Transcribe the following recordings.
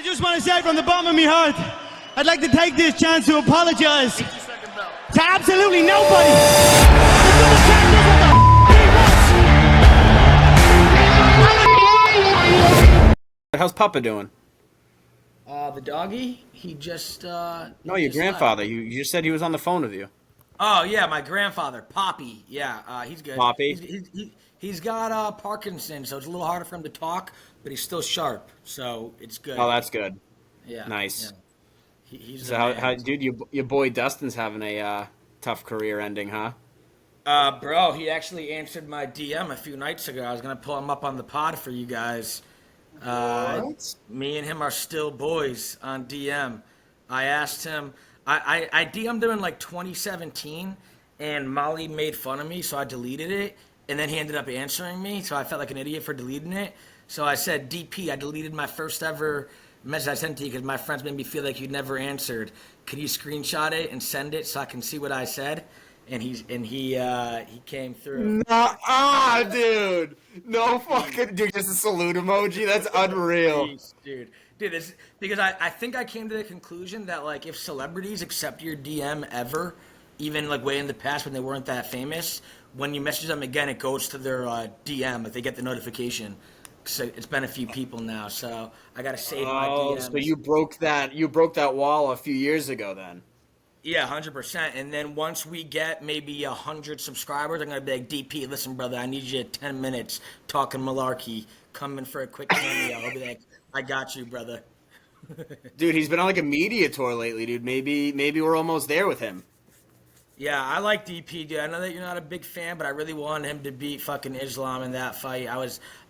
I just want to say from the bottom of my heart, I'd like to take this chance to apologize to absolutely nobody. How's Papa doing? The doggy, he just, No, your grandfather. You just said he was on the phone with you. Oh, yeah, my grandfather, Poppy. Yeah, he's good. Poppy? He's got Parkinson's, so it's a little harder for him to talk, but he's still sharp, so it's good. Oh, that's good. Yeah. Nice. Yeah. He's So how dude, your boy Dustin's having a tough career ending, huh? Bro, he actually answered my DM a few nights ago. I was going to pull him up on the pod for you guys. Me and him are still boys on DM. I asked him, I DM'd him in like 2017, and Molly made fun of me, so I deleted it, and then he ended up answering me, so I felt like an idiot for deleting it. So I said, DP, I deleted my first ever message I sent to you because my friends made me feel like you'd never answered. Could you screenshot it and send it so I can see what I said? And he came through. Dude. No fucking dude, just a salute emoji. That's unreal. Jeez, dude, it's because I think I came to the conclusion that like if celebrities accept your DM ever, even like way in the past when they weren't that famous, when you message them again, it goes to their DM if they get the notification. So it's been a few people now, so I gotta save my DMs. So you broke that wall a few years ago then. Yeah, 100%. And then once we get maybe 100 subscribers, I'm gonna be like, DP, listen, brother, I need you 10 minutes talking malarkey, coming for a quick cameo. I'll be like, I got you, brother. Dude, he's been on like a media tour lately, dude. Maybe we're almost there with him. Yeah, I like DP, dude. I know that you're not a big fan, but I really wanted him to beat fucking Islam in that fight.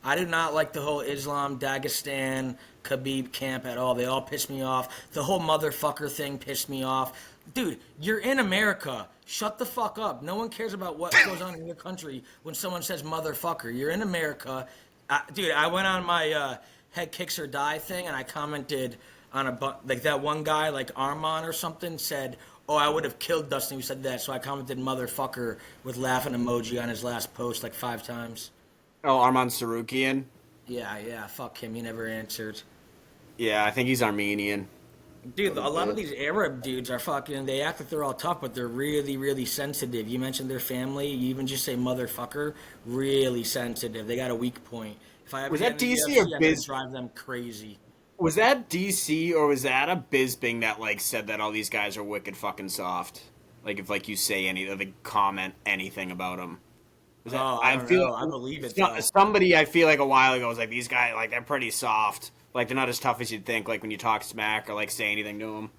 I do not like the whole Islam, Dagestan, Khabib camp at all. They all piss me off. The whole motherfucker thing pissed me off. Dude, you're in America. Shut the fuck up. No one cares about what goes on in your country when someone says motherfucker. You're in America. Dude, I went on my head kicks or die thing, and I commented on like that one guy, like Armand or something, said, oh, I would have killed Dustin who said that. So I commented motherfucker with laughing emoji on his last post like 5 times. Oh, Arman Sarukian? Yeah, fuck him. He never answered. Yeah, I think he's Armenian. Dude, a lot of these Arab dudes are fucking, they act like they're all tough, but they're really, really sensitive. You mentioned their family, you even just say motherfucker, really sensitive. They got a weak point. If I ever Was get that in the DC UFC, or I'm Biz? gonna drive them crazy. Was that DC or was that a Bisping that like said that all these guys are wicked fucking soft? Like if like you say comment anything about them. I don't know. I believe it. Somebody I feel like a while ago was like these guys like they're pretty soft. Like they're not as tough as you'd think. Like when you talk smack or like say anything to them.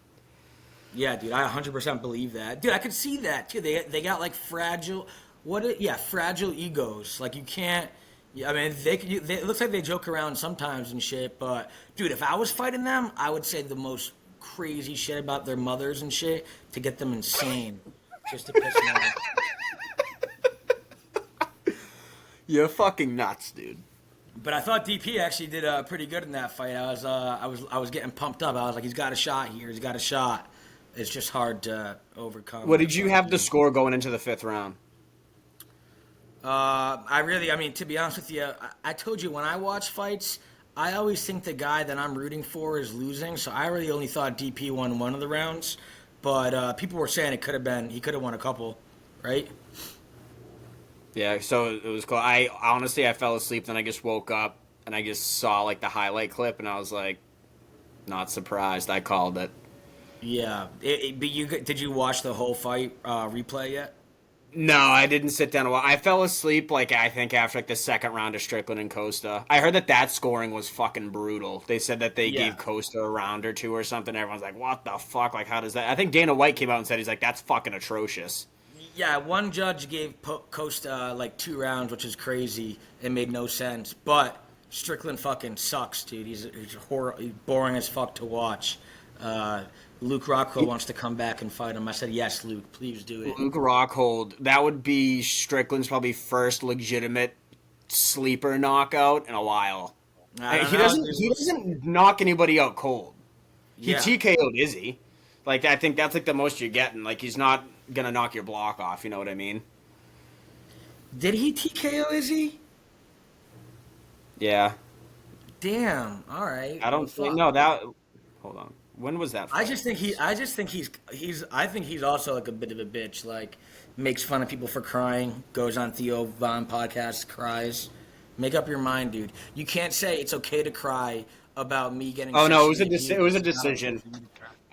Yeah, dude, I 100% believe that. Dude, I could see that too. They got like fragile egos. Like you can't. I mean, it looks like they joke around sometimes and shit. But dude, if I was fighting them, I would say the most crazy shit about their mothers and shit to get them insane, just to piss them off. You're fucking nuts, dude. But I thought DP actually did pretty good in that fight. I was getting pumped up. I was like, he's got a shot here. He's got a shot. It's just hard to overcome. What did you have the score going into the 5th round? I mean, to be honest with you, I told you when I watch fights, I always think the guy that I'm rooting for is losing. So I really only thought DP won one of the rounds. But people were saying he could have won a couple, right? Yeah, so it was cool. I fell asleep, then I just woke up and I just saw like the highlight clip, and I was like, not surprised. I called it. Yeah, but did you watch the whole fight replay yet? No, I didn't sit down a while. I fell asleep like I think after like the 2nd round of Strickland and Costa. I heard that scoring was fucking brutal. They said that they gave Costa a round or 2 or something. Everyone's like, what the fuck? Like, how does that? I think Dana White came out and said he's like, that's fucking atrocious. Yeah, one judge gave Costa like 2 rounds, which is crazy. It made no sense. But Strickland fucking sucks, dude. He's boring as fuck to watch. Luke Rockhold wants to come back and fight him. I said, yes, Luke, please do it. Luke Rockhold, that would be Strickland's probably first legitimate sleeper knockout in a while. He doesn't knock anybody out cold. He TKO'd Izzy. Like, I think that's like the most you're getting. Like, he's not gonna knock your block off, you know what I mean? Did he TKO Izzy? Yeah. Damn. All right. I don't think no that. Hold on. When was that fight? I just think he's also like a bit of a bitch. Like makes fun of people for crying. Goes on Theo Von podcast, cries. Make up your mind, dude. You can't say it's okay to cry about me getting. Oh no, it was a abused. decision.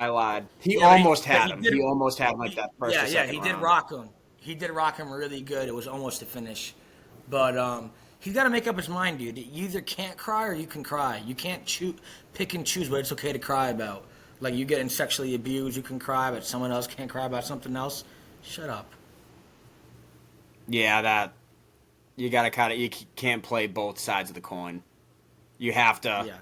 I lied. He Yeah, almost had him. did- He almost had him like that first. Yeah, or second he did round. rock him. He did rock him really good. It was almost a finish, but he's got to make up his mind, dude. You either can't cry or you can cry. You can't pick and choose what it's okay to cry about. Like you getting sexually abused, you can cry, but someone else can't cry about something else. Shut up. Yeah, that you gotta you can't play both sides of the coin. You have to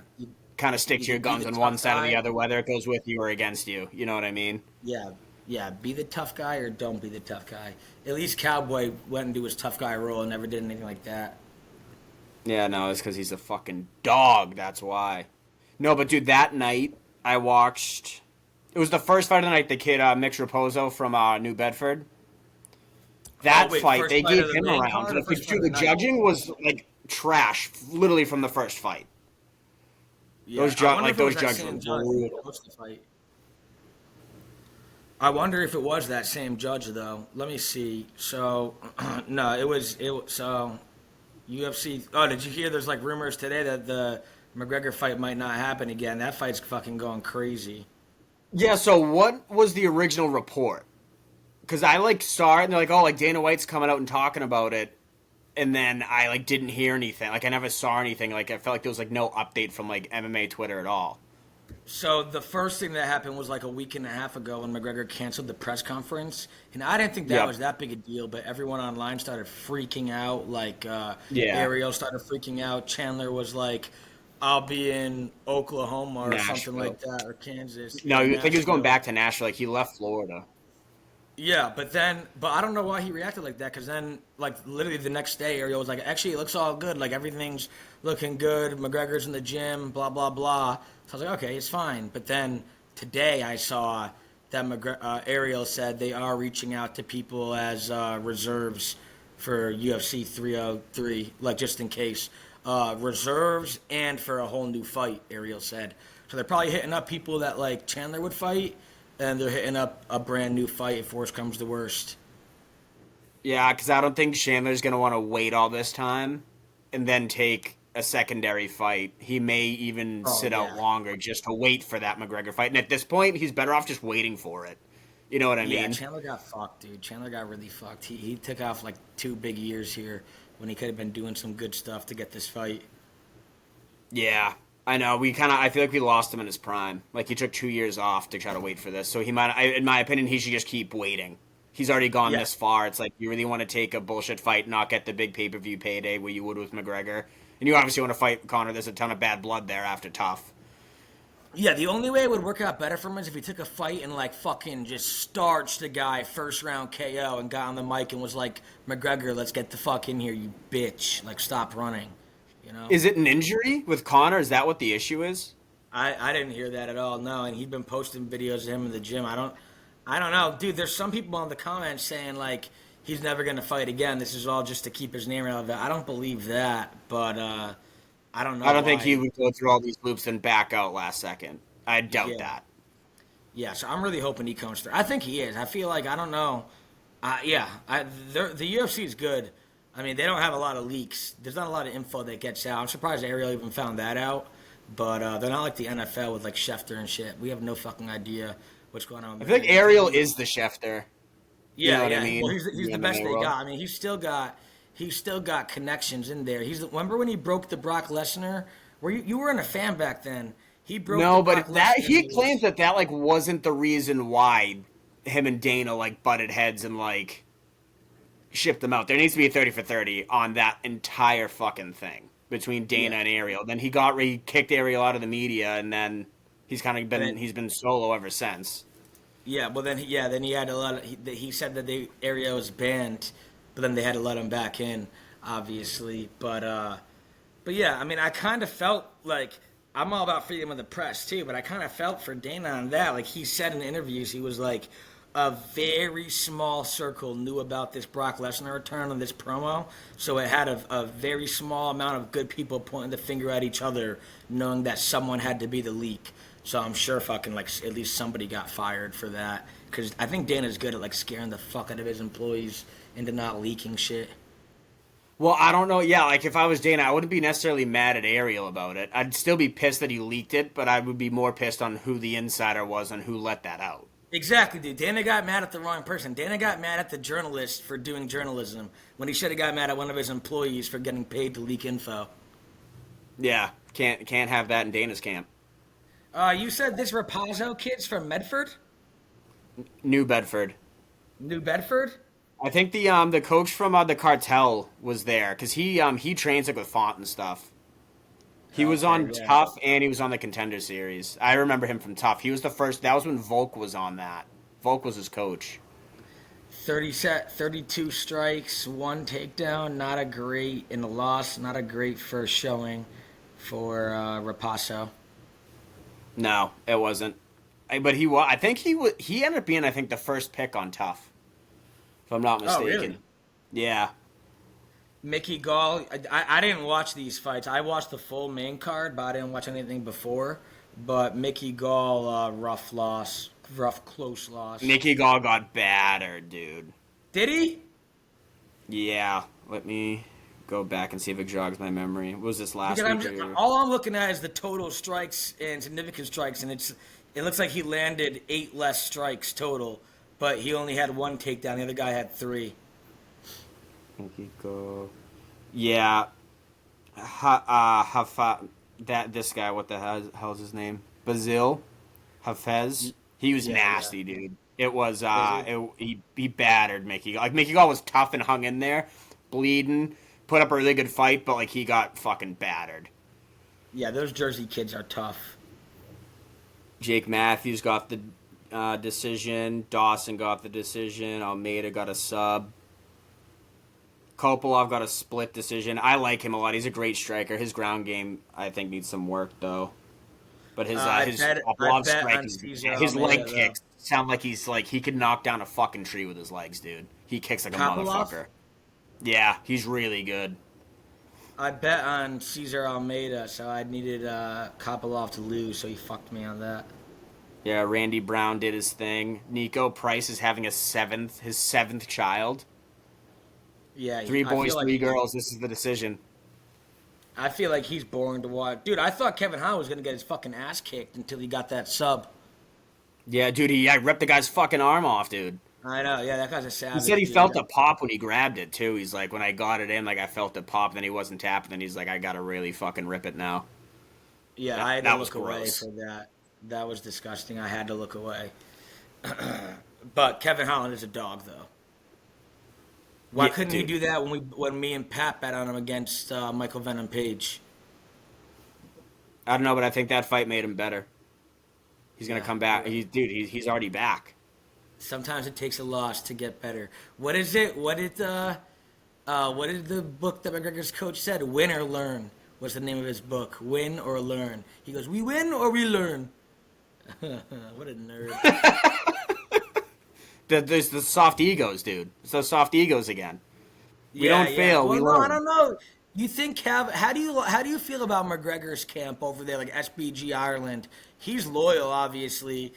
kind of stick to your guns on one side or the other, whether it goes with you or against you. You know what I mean? Yeah. Be the tough guy or don't be the tough guy. At least Cowboy went into his tough guy role and never did anything like that. Yeah, no, it's because he's a fucking dog. That's why. No, but dude, that night I watched. It was the first fight of the night. The kid Mix Raposo from New Bedford. That fight, they gave him a round. The judging was like trash, literally from the first fight. Yeah, those judges were brutal. I wonder if it was that same judge though. Let me see. So, no, it was so UFC. Oh, did you hear? There's like rumors today that the McGregor fight might not happen again. That fight's fucking going crazy. Yeah. So what was the original report? Because I saw it and they're like, oh, like Dana White's coming out and talking about it, and then I didn't hear anything. Like I never saw anything. Like I felt like there was no update from MMA Twitter at all. So the first thing that happened was a week and a half ago when McGregor canceled the press conference, and I didn't think that was that big a deal. But everyone online started freaking out. Ariel started freaking out. Chandler was like, "I'll be in Oklahoma or something like that, or Kansas." No, I think he was going back to Nashville. He left Florida. Yeah, but I don't know why he reacted like that, because then, literally the next day, Ariel was like, actually, it looks all good. Everything's looking good. McGregor's in the gym, blah, blah, blah. So I was like, okay, it's fine. But then today I saw that Ariel said they are reaching out to people as reserves for UFC 303, just in case. Reserves and for a whole new fight, Ariel said. So they're probably hitting up people that, Chandler would fight, and they're hitting up a brand new fight if worst comes to worst. Yeah, because I don't think Chandler's going to want to wait all this time and then take a secondary fight. He may even sit out longer just to wait for that McGregor fight. And at this point, he's better off just waiting for it. You know what I mean? Yeah, Chandler got fucked, dude. Chandler got really fucked. He took off 2 big years here when he could have been doing some good stuff to get this fight. Yeah. I know. I feel like we lost him in his prime. He took 2 years off to try to wait for this. So in my opinion, he should just keep waiting. He's already gone this far. It's you really want to take a bullshit fight and not get the big pay-per-view payday where you would with McGregor. And you obviously want to fight Conor. There's a ton of bad blood there after TUF. Yeah, the only way it would work out better for him is if he took a fight and fucking just starched the guy first round KO and got on the mic and was like, McGregor, let's get the fuck in here, you bitch. Stop running. You know? Is it an injury with Conor? Is that what the issue is? I didn't hear that at all. No, and he'd been posting videos of him in the gym. I don't know, dude. There's some people in the comments saying he's never gonna fight again. This is all just to keep his name out of it. I don't believe that, but I don't know. I don't think he would go through all these loops and back out last second. I doubt that. Yeah, so I'm really hoping he comes through. I think he is. I feel I don't know. The UFC is good. I mean, they don't have a lot of leaks. There's not a lot of info that gets out. I'm surprised Ariel even found that out. But they're not like the NFL with Schefter and shit. We have no fucking idea what's going on. I feel like Ariel is the Schefter. Yeah, you know what I mean? Well, he's the best they got. I mean, he's still got connections in there. Remember when he broke the Brock Lesnar? You weren't a fan back then. He broke. No, but he claims that wasn't the reason why him and Dana butted heads and shipped them out. There needs to be a 30 for 30 on that entire fucking thing between Dana and Ariel. Then he kicked Ariel out of the media, and then he's he's been solo ever since. Yeah, well then he had to he said that Ariel was banned, but then they had to let him back in, obviously. But yeah, I mean, I kind of felt I'm all about freedom of the press too, but I kind of felt for Dana on that. He said in interviews, he was like, a very small circle knew about this Brock Lesnar return on this promo. So it had a very small amount of good people pointing the finger at each other, knowing that someone had to be the leak. So I'm sure fucking like at least somebody got fired for that. Because I think Dana's good at like scaring the fuck out of his employees into not leaking shit. Well, I don't know. Yeah, like if I was Dana, I wouldn't be necessarily mad at Ariel about it. I'd still be pissed that he leaked it, but I would be more pissed on who the insider was and who let that out. Exactly, dude. Dana got mad at the wrong person. Dana got mad at the journalist for doing journalism when he should have got mad at one of his employees for getting paid to leak info. Yeah, can't have that in Dana's camp. You said this Raposo kid's from Medford? New Bedford. New Bedford? I think the coach from the cartel was there because he trains like with Font and stuff. He was on Tough and he was on the Contender Series. I remember him from Tough. He was the first. That was when Volk was on that. Volk was his coach. 32 strikes, 1 takedown. Not a great in the loss. Not a great first showing for Raposo. No, it wasn't. But he was. I think he ended up being the first pick on Tough. If I'm not mistaken. Oh, really? Yeah. Mickey Gall, I didn't watch these fights. I watched the full main card, but I didn't watch anything before. But Mickey Gall, rough close loss. Mickey Gall got battered, dude. Did he? Yeah. Let me go back and see if it jogs my memory. What was this last week? All I'm looking at is the total strikes and significant strikes, and it looks like he landed 8 less strikes total, but he only had 1 takedown. The other guy had 3. Yeah. This guy, what the hell is his name? Bazil Hafez. He was nasty, dude. It was he battered Mickey. Like Mickey Gall was tough and hung in there, bleeding, put up a really good fight, but like he got fucking battered. Yeah, those Jersey kids are tough. Jake Matthews got the decision. Dawson got the decision. Almeida got a sub. Kopolov got a split decision. I like him a lot. He's a great striker. His ground game, I think, needs some work, though. But his strike, his leg kicks sound like he could knock down a fucking tree with his legs, dude. He kicks like a motherfucker. Yeah, he's really good. I bet on Cesar Almeida, so I needed Kopolov to lose, so he fucked me on that. Yeah, Randy Brown did his thing. Nico Price is having his seventh child. Yeah, 3 boys, 3 girls. This is the decision. I feel like he's boring to watch. Dude, I thought Kevin Holland was going to get his fucking ass kicked until he got that sub. Yeah, dude, he ripped the guy's fucking arm off, dude. I know, yeah, that guy's a savage. He said he felt a pop when he grabbed it, too. He's like, when I got it in, like, I felt a pop, then he wasn't tapping, then he's like, I gotta really fucking rip it now. Yeah, I had to look away for that. That was disgusting. I had to look away. But Kevin Holland is a dog, though. Why couldn't you do that when me and Pat bet on him against Michael Venom Page? I don't know, but I think that fight made him better. He's gonna come back. He's already back. Sometimes it takes a loss to get better. What is it? What did the book that McGregor's coach said? Win or learn. What's the name of his book? Win or learn. He goes, we win or we learn. What a nerd. There's the soft egos, dude. It's those soft egos again. We don't fail. Well, we learn. I don't know. You think how do you feel about McGregor's camp over there, like SBG Ireland? He's loyal, obviously,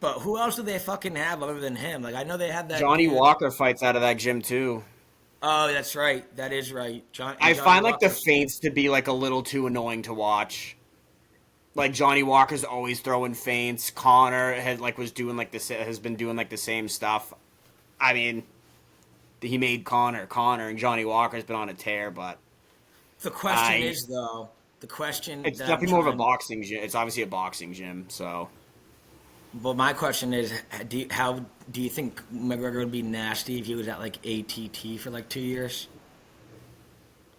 but who else do they fucking have other than him? Like I know they have that. Johnny Walker fights out of that gym too. Oh, that's right. That is right. I find like the feints to be like a little too annoying to watch. Like Johnny Walker's always throwing feints. Connor has been doing like the same stuff. I mean, he made Connor, and Johnny Walker's been on a tear. But the question is though, it's definitely more of a boxing gym. It's obviously a boxing gym, so. But my question is, how do you think McGregor would be nasty if he was at like ATT for like 2 years?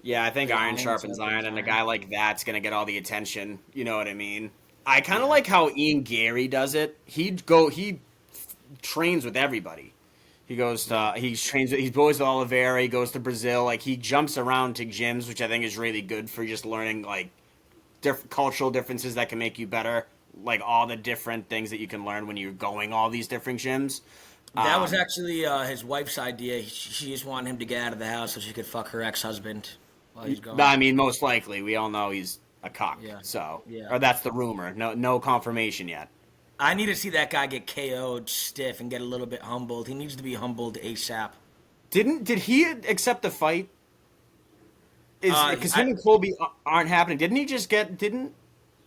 Yeah, I think iron sharpens iron, and a guy like that's going to get all the attention. You know what I mean? I kind of like how Ian Gary does it. He trains with everybody. He goes to he goes to Oliveira. He goes to Brazil. Like he jumps around to gyms, which I think is really good for just learning like different cultural differences that can make you better. Like all the different things that you can learn when you're going all these different gyms. That was actually his wife's idea. She just wanted him to get out of the house so she could fuck her ex-husband while he's gone. I mean, most likely. We all know he's a cock. Yeah. So, Yeah. or that's the rumor. No confirmation yet. I need to see that guy get KO'd stiff and get a little bit humbled. He needs to be humbled ASAP. Did he accept the fight? Because him and Colby aren't happening. Didn't he just get?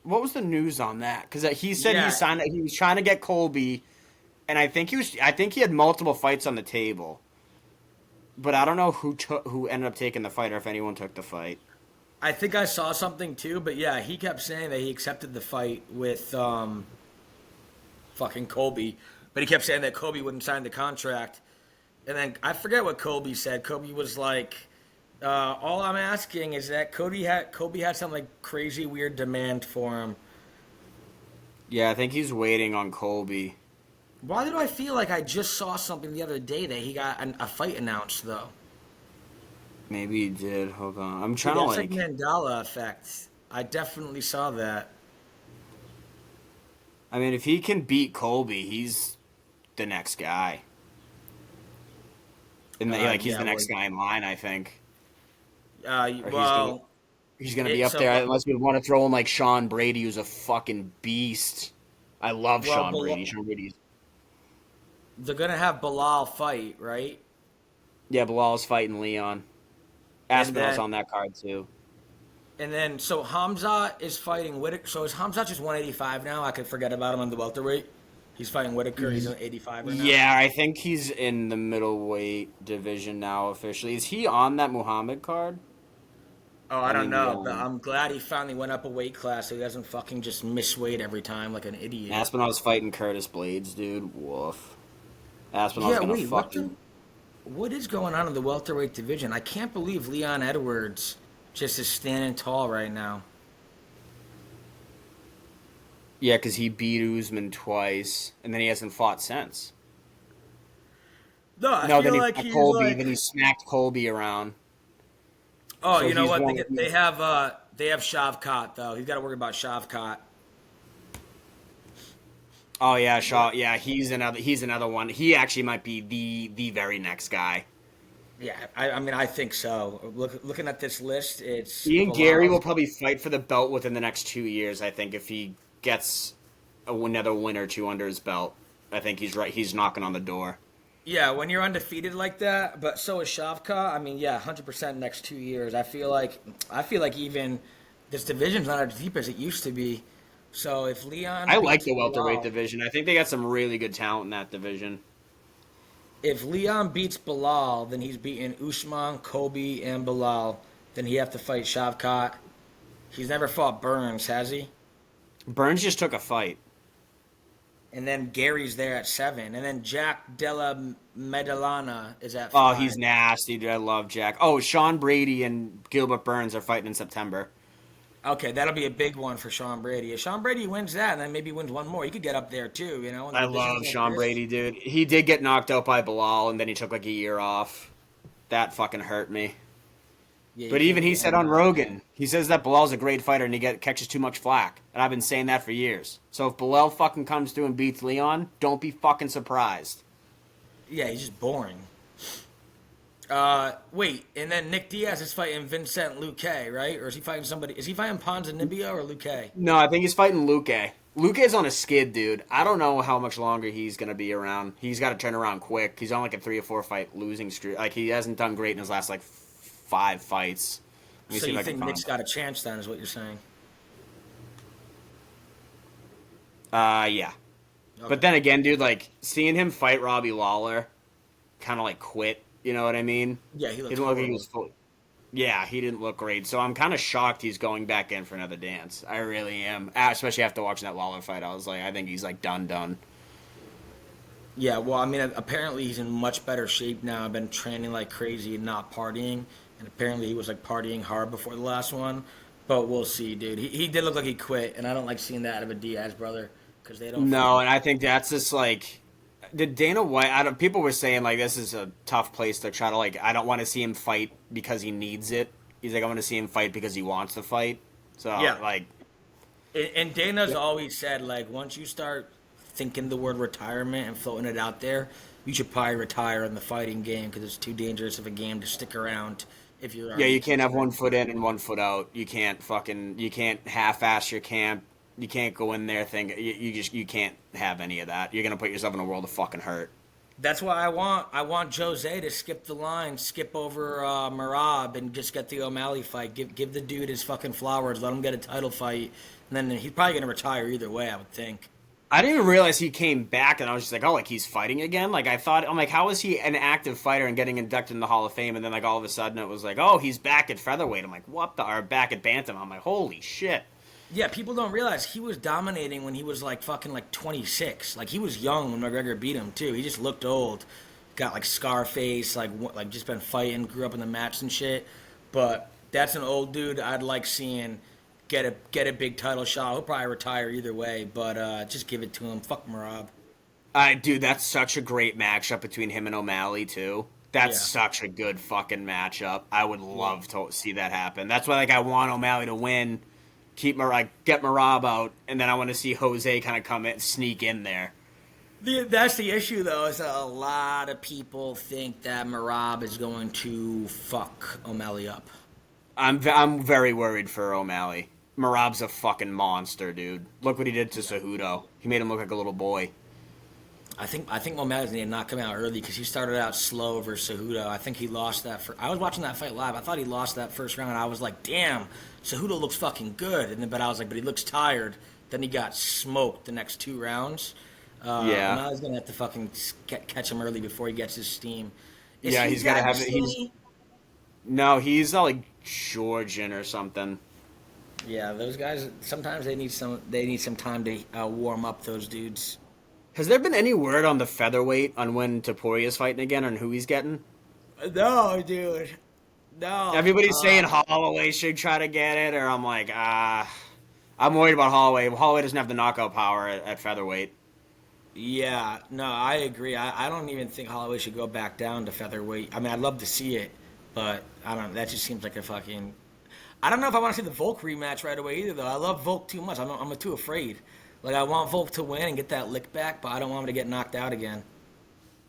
What was the news on that? Because he said he signed. He was trying to get Colby, and I think he had multiple fights on the table. But I don't know who ended up taking the fight or if anyone took the fight. I think I saw something too, but yeah, he kept saying that he accepted the fight with fucking Colby, but he kept saying that Colby wouldn't sign the contract. And then I forget what Colby said. Colby was like, all I'm asking is that Colby had some like crazy weird demand for him. Yeah, I think he's waiting on Colby. Why did I feel like I just saw something the other day that he got a fight announced though? Maybe he did. Hold on, I'm trying That's to like Mandela effect. I definitely saw that. I mean, if he can beat Colby, he's the next guy. And he's the next guy in line, I think. He's gonna be up there unless we want to throw in like Sean Brady, who's a fucking beast. I love Sean Brady. Sean Brady's. They're gonna have Bilal fight, right? Yeah, Bilal's fighting Leon. Aspinall's on that card too. And then, so Hamza is fighting Whitaker. So is Hamza just 185 now? I could forget about him on the welterweight. He's fighting Whitaker. He's 85 right now. Yeah, I think he's in the middleweight division now officially. Is he on that Muhammad card? Oh, I don't know. But I'm glad he finally went up a weight class so he doesn't fucking just miss weight every time like an idiot. Aspinall's fighting Curtis Blades, dude. Woof. Aspinall's gonna fucking... What is going on in the welterweight division? I can't believe Leon Edwards just is standing tall right now. Yeah, because he beat Usman twice, and then he hasn't fought since. I feel then like he Colby, then he smacked Colby around. Oh, so you know what? They have Shavkat though. He's got to worry about Shavkat. Oh yeah, Shaw. Yeah, he's another one. He actually might be the very next guy. Yeah, I mean, I think so. Looking at this list, it's Ian Gary will probably fight for the belt within the next 2 years. I think if he gets another win or two under his belt, I think he's right. He's knocking on the door. Yeah, when you're undefeated like that, but so is Shavkat. I mean, yeah, 100% next 2 years. I feel like even this division's not as deep as it used to be. So if Leon, I like the welterweight division. I think they got some really good talent in that division. If Leon beats Bilal, then he's beating Usman, Colby, and Bilal. Then he have to fight Shavkat. He's never fought Burns, has he? Burns just took a fight. And then Gary's there at 7. And then Jack Della Maddalena is at 5. Oh, he's nasty, dude. I love Jack. Oh, Sean Brady and Gilbert Burns are fighting in September. Okay, that'll be a big one for Sean Brady. If Sean Brady wins that and then maybe wins one more, he could get up there too, you know? I love Sean Brady, dude. He did get knocked out by Bilal, and then he took like a year off. That fucking hurt me. Yeah, but even he said on Rogan, he says that Bilal's a great fighter and he catches too much flack. And I've been saying that for years. So if Bilal fucking comes through and beats Leon, don't be fucking surprised. Yeah, he's just boring. Wait, and then Nick Diaz is fighting Vincent Luque, right? Or is he fighting somebody? Is he fighting Ponzinibbio or Luque? No, I think he's fighting Luque. Luque's on a skid, dude. I don't know how much longer he's going to be around. He's got to turn around quick. He's on like a 3 or 4 fight losing streak. Like, he hasn't done great in his last like 5 fights. So you think Nick's got a chance then, is what you're saying? Yeah. Okay. But then again, dude, like, seeing him fight Robbie Lawler kind of like quit. You know what I mean? Yeah, he didn't look like he was full. Yeah, he didn't look great. So I'm kind of shocked he's going back in for another dance. I really am. Especially after watching that Lawler fight. I was like, I think he's like done. Yeah, well, I mean, apparently he's in much better shape now. I've been training like crazy and not partying. And apparently he was like partying hard before the last one. But we'll see, dude. He did look like he quit. And I don't like seeing that out of a Diaz brother. Because they don't. No, and I think that's just like. Did Dana White? People were saying like this is a tough place to try to like. I don't want to see him fight because he needs it. He's like, I want to see him fight because he wants to fight. So yeah, like. And Dana's always said like once you start thinking the word retirement and floating it out there, you should probably retire in the fighting game because it's too dangerous of a game to stick around if you're. Yeah, you can't have one foot in and one foot out. You can't half-ass your camp. You can't go in there you can't have any of that. You're gonna put yourself in a world of fucking hurt. That's why I want Jose to skip the line, skip over Merab, and just get the O'Malley fight. Give the dude his fucking flowers. Let him get a title fight, and then he's probably gonna retire either way. I would think. I didn't even realize he came back, and I was just like, oh, like he's fighting again. Like I'm like, how is he an active fighter and getting inducted in the Hall of Fame? And then like all of a sudden it was like, oh, he's back at featherweight. I'm like, or back at bantam. I'm like, holy shit. Yeah, people don't realize he was dominating when he was like fucking like 26. Like he was young when McGregor beat him too. He just looked old, got like scar face, like just been fighting, grew up in the mats and shit. But that's an old dude I'd like seeing get a big title shot. He'll probably retire either way, but just give it to him. Fuck Merab. Dude, that's such a great matchup between him and O'Malley too. That's such a good fucking matchup. I would love to see that happen. That's why like I want O'Malley to win. Get Merab out, and then I want to see Jose kind of come in, sneak in there. That's the issue, though, is a lot of people think that Merab is going to fuck O'Malley up. I'm very worried for O'Malley. Merab's a fucking monster, dude. Look what he did to Cejudo. He made him look like a little boy. I think O'Malley's going to knock him out early because he started out slow versus Cejudo. I think he lost that. I was watching that fight live. I thought he lost that first round. I was like, damn, Cejudo looks fucking good. But I was like, but he looks tired. Then he got smoked the next 2 rounds. O'Malley's going to have to fucking catch him early before he gets his steam. He's got to have it. No, he's like Georgian or something. Yeah, those guys, sometimes they need some time to warm up those dudes. Has there been any word on the featherweight on when Toporia's fighting again and who he's getting? No, dude. No. Everybody's saying Holloway should try to get it, or I'm like, I'm worried about Holloway. Holloway doesn't have the knockout power at featherweight. Yeah, no, I agree. I don't even think Holloway should go back down to featherweight. I mean, I'd love to see it, but I don't. That just seems like a fucking. I don't know if I want to see the Volk rematch right away either, though. I love Volk too much. I'm too afraid. Like, I want Volk to win and get that lick back, but I don't want him to get knocked out again.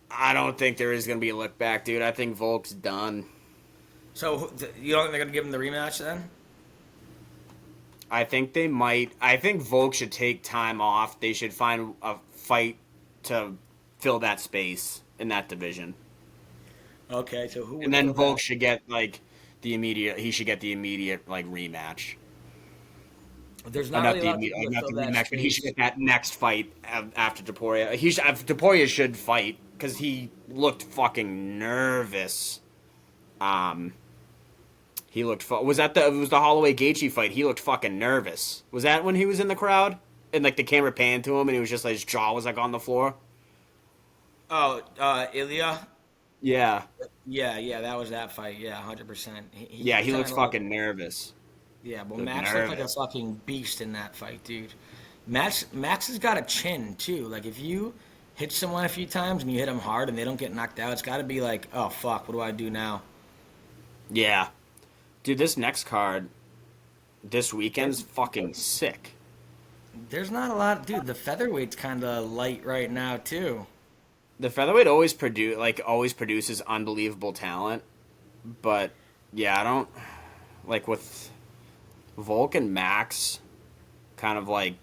I don't think there is going to be a lick back, dude. I think Volk's done. So, you don't think they're going to give him the rematch then? I think they might. I think Volk should take time off. They should find a fight to fill that space in that division. Okay, so who? And then Volk should get like the immediate. He should get the immediate like rematch. There's not really the rematch, but he should get that next fight after Topuria. Topuria should fight because he looked fucking nervous. He looked. It was the Holloway Gaethje fight? He looked fucking nervous. Was that when he was in the crowd and like the camera panned to him and he was just like his jaw was like on the floor? Oh, Ilya. Yeah. Yeah, that was that fight. Yeah, 100%. He looked fucking nervous. Yeah, well, Max looked like a fucking beast in that fight, dude. Max has got a chin, too. Like, if you hit someone a few times and you hit them hard and they don't get knocked out, it's got to be like, oh, fuck, what do I do now? Yeah. Dude, this next card, this weekend's fucking sick. There's not a lot. Dude, the featherweight's kind of light right now, too. The featherweight always produces unbelievable talent. But, yeah, I don't... Like, with... Volk and Max kind of like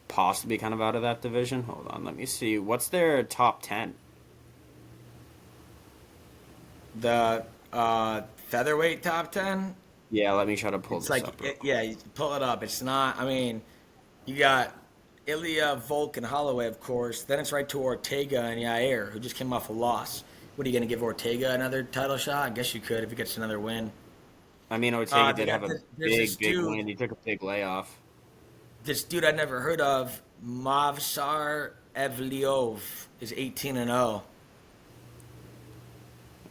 possibly kind of out of that division. Hold on, let me see. What's their top 10? The featherweight top 10? Yeah, let me try to pull this up. You pull it up. It's not, I mean, you got Ilya, Volk, and Holloway, of course. Then it's right to Ortega and Yair, who just came off a loss. What, are you going to give Ortega another title shot? I guess you could if he gets another win. I mean, Ortega did have a big win. He took a big layoff. This dude I'd never heard of, Mavsar Evliov, is 18-0.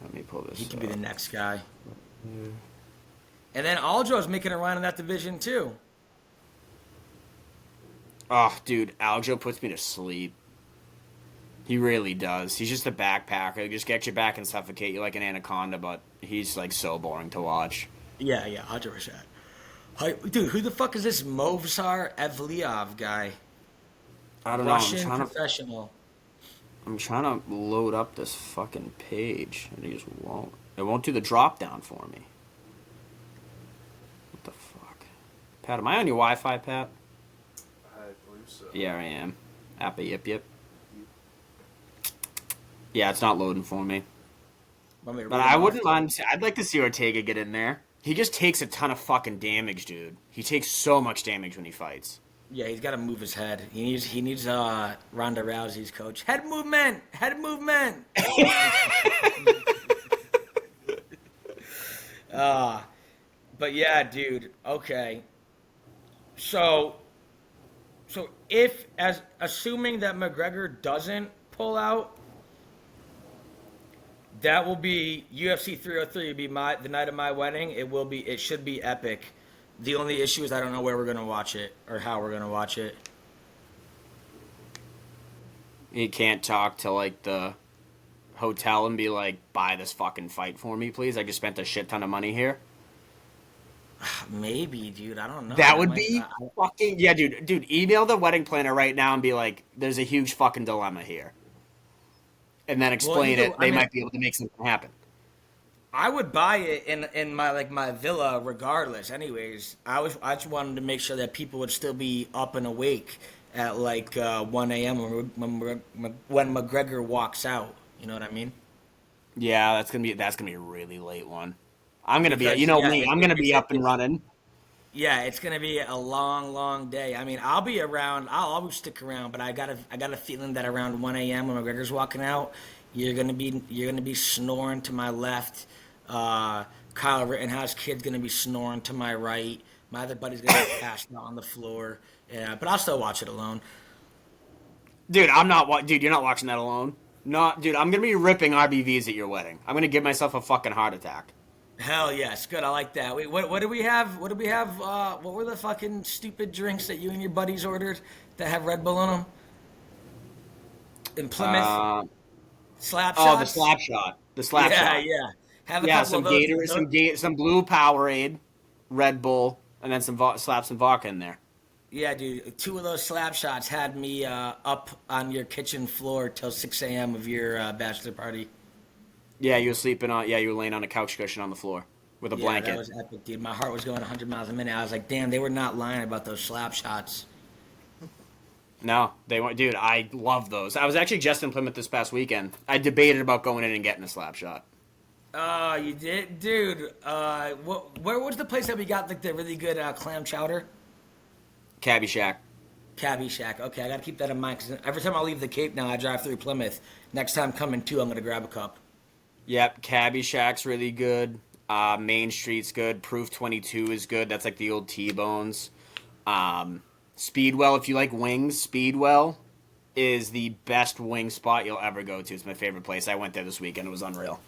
Let me pull this He could be the next guy. Yeah. And then Aljo's making a run in that division, too. Oh, dude, Aljo puts me to sleep. He really does. He's just a backpacker. He just gets you back and suffocate you like an anaconda, but he's like so boring to watch. Yeah, 100%. Dude, who the fuck is this Movsar Evliov guy? I don't know. Russian professional. I'm trying to load up this fucking page, and it just won't. It won't do the drop down for me. What the fuck? Pat, am I on your Wi-Fi, Pat? I believe so. Yeah, I am. Appa yip yip. Yeah, it's not loading for me. But I wouldn't mind. I'd like to see Ortega get in there. He just takes a ton of fucking damage, dude. He takes so much damage when he fights. Yeah, he's got to move his head. He needs Ronda Rousey's coach. Head movement. But yeah, dude. Okay. So assuming that McGregor doesn't pull out, that will be UFC 303. Will be the night of my wedding. It should be epic. The only issue is I don't know where we're gonna watch it or how we're gonna watch it. You can't talk to like the hotel and be like, "Buy this fucking fight for me, please. I just spent a shit ton of money here." Maybe, dude. I don't know. That would be fucking yeah, dude. Dude, email the wedding planner right now and be like, "There's a huge fucking dilemma here," and then explain it. They might be able to make something happen. I would buy it in my villa regardless. Anyways, I just wanted to make sure that people would still be up and awake at like 1 a.m. when McGregor walks out. You know what I mean? Yeah, that's gonna be a really late one. I'm gonna be, me. I'm gonna be up and running. Yeah, it's gonna be a long, long day. I mean, I'll be around. I'll always stick around, but I got a feeling that around 1 a.m. when McGregor's walking out, you're gonna be snoring to my left. Kyle Rittenhouse kid's gonna be snoring to my right. My other buddy's gonna be passed out on the floor. Yeah, but I'll still watch it alone. Dude, I'm not. Dude, you're not watching that alone. Dude, I'm gonna be ripping RBVs at your wedding. I'm gonna give myself a fucking heart attack. Hell yes, good. I like that. Wait, what do we have? What do we have? What were the fucking stupid drinks that you and your buddies ordered that have Red Bull in them? In Plymouth, slap shots. Oh, the slap shot. The slap shot. Yeah. Have a yeah, couple some of those. Gatorade, some blue Powerade, Red Bull, and then slap some vodka in there. Yeah, dude. 2 of those slap shots had me up on your kitchen floor till 6 a.m. of your bachelor party. Yeah, you were laying on a couch cushion on the floor with a blanket. Yeah, that was epic, dude. My heart was going 100 miles a minute. I was like, damn, they were not lying about those slap shots. No, they weren't. Dude, I love those. I was actually just in Plymouth this past weekend. I debated about going in and getting a slap shot. Oh, you did? Dude, where was the place that we got like the really good clam chowder? Cabbie Shack. Cabbie Shack. Okay, I got to keep that in mind because every time I leave the Cape now, I drive through Plymouth. Next time coming too, I'm going to grab a cup. Yep, Cabbie Shack's really good. Main Street's good. Proof 22 is good. That's like the old T-Bones. Speedwell, if you like wings, Speedwell is the best wing spot you'll ever go to. It's my favorite place. I went there this weekend. It was unreal.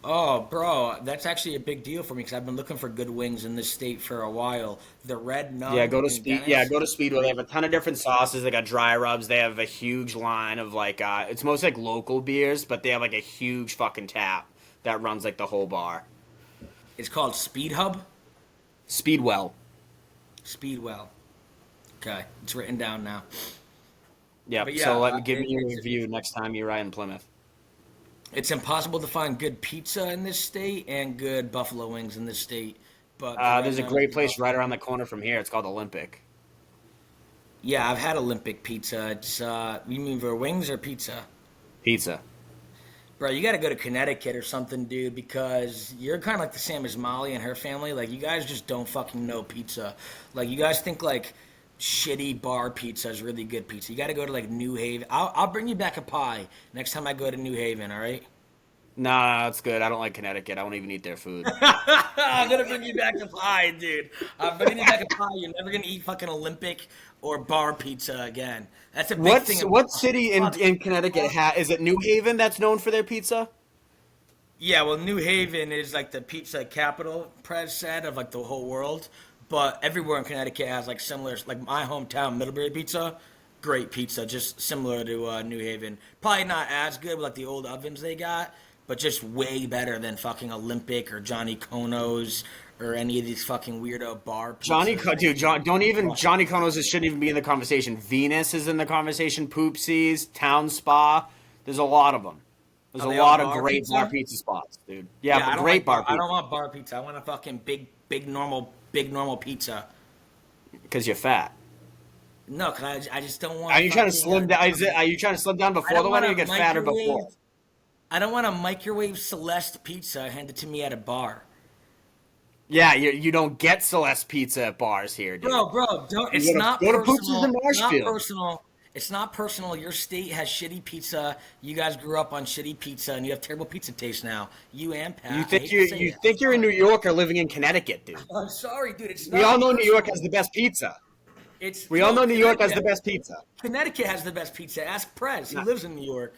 Oh, bro, that's actually a big deal for me because I've been looking for good wings in this state for a while. The Red Nun. Yeah, go to Speedwell. They have a ton of different sauces. They got dry rubs. They have a huge line of like it's mostly like local beers, but they have like a huge fucking tap that runs like the whole bar. It's called Speed Hub? Speedwell. Speedwell. Okay, it's written down now. Yeah, so give me a review next time you're in Plymouth. It's impossible to find good pizza in this state and good buffalo wings in this state. But there's a great place right around the corner from here. It's called Olympic. Yeah, I've had Olympic pizza. It's you mean for wings or pizza? Pizza. Bro, you got to go to Connecticut or something, dude, because you're kind of like the same as Molly and her family. Like, you guys just don't fucking know pizza. Like, you guys think, like, shitty bar pizza is really good pizza. You got to go to, like, New Haven. I'll bring you back a pie next time I go to New Haven, all right? Nah, that's good. I don't like Connecticut. I won't even eat their food. I'm going to bring you back a pie, dude. I'm bringing you back a pie. You're never going to eat fucking Olympic or bar pizza again. That's a big thing. What city in Connecticut is it New Haven that's known for their pizza? Yeah, well, New Haven is like the pizza capital, Prez said, of like the whole world. But everywhere in Connecticut has like similar, like my hometown, Middlebury Pizza, great pizza, just similar to New Haven. Probably not as good with like the old ovens they got, but just way better than fucking Olympic or Johnny Kono's or any of these fucking weirdo bar pizzas. Johnny Cono's shouldn't even be in the conversation. Venus is in the conversation. Poopsies, Town Spa. There's a lot of them. There's a lot of great bar pizza spots, dude. Yeah, but great bar pizza. I don't want bar pizza. I want a fucking big normal pizza. Because you're fat. No, because I just don't want. Are you trying to slim down? Are you trying to slim down before the wedding or get fatter before? I don't want a microwave Celeste pizza handed to me at a bar. Yeah, you don't get Celeste pizza at bars here, dude. Bro, don't. It's not personal. It's not personal. Your state has shitty pizza. You guys grew up on shitty pizza, and you have terrible pizza taste now. You and Pat. You think you're in New York or living in Connecticut, dude? I'm sorry, dude. We all know New York has the best pizza. We all know New York has the best pizza. Connecticut has the best pizza. Ask Prez. He lives in New York.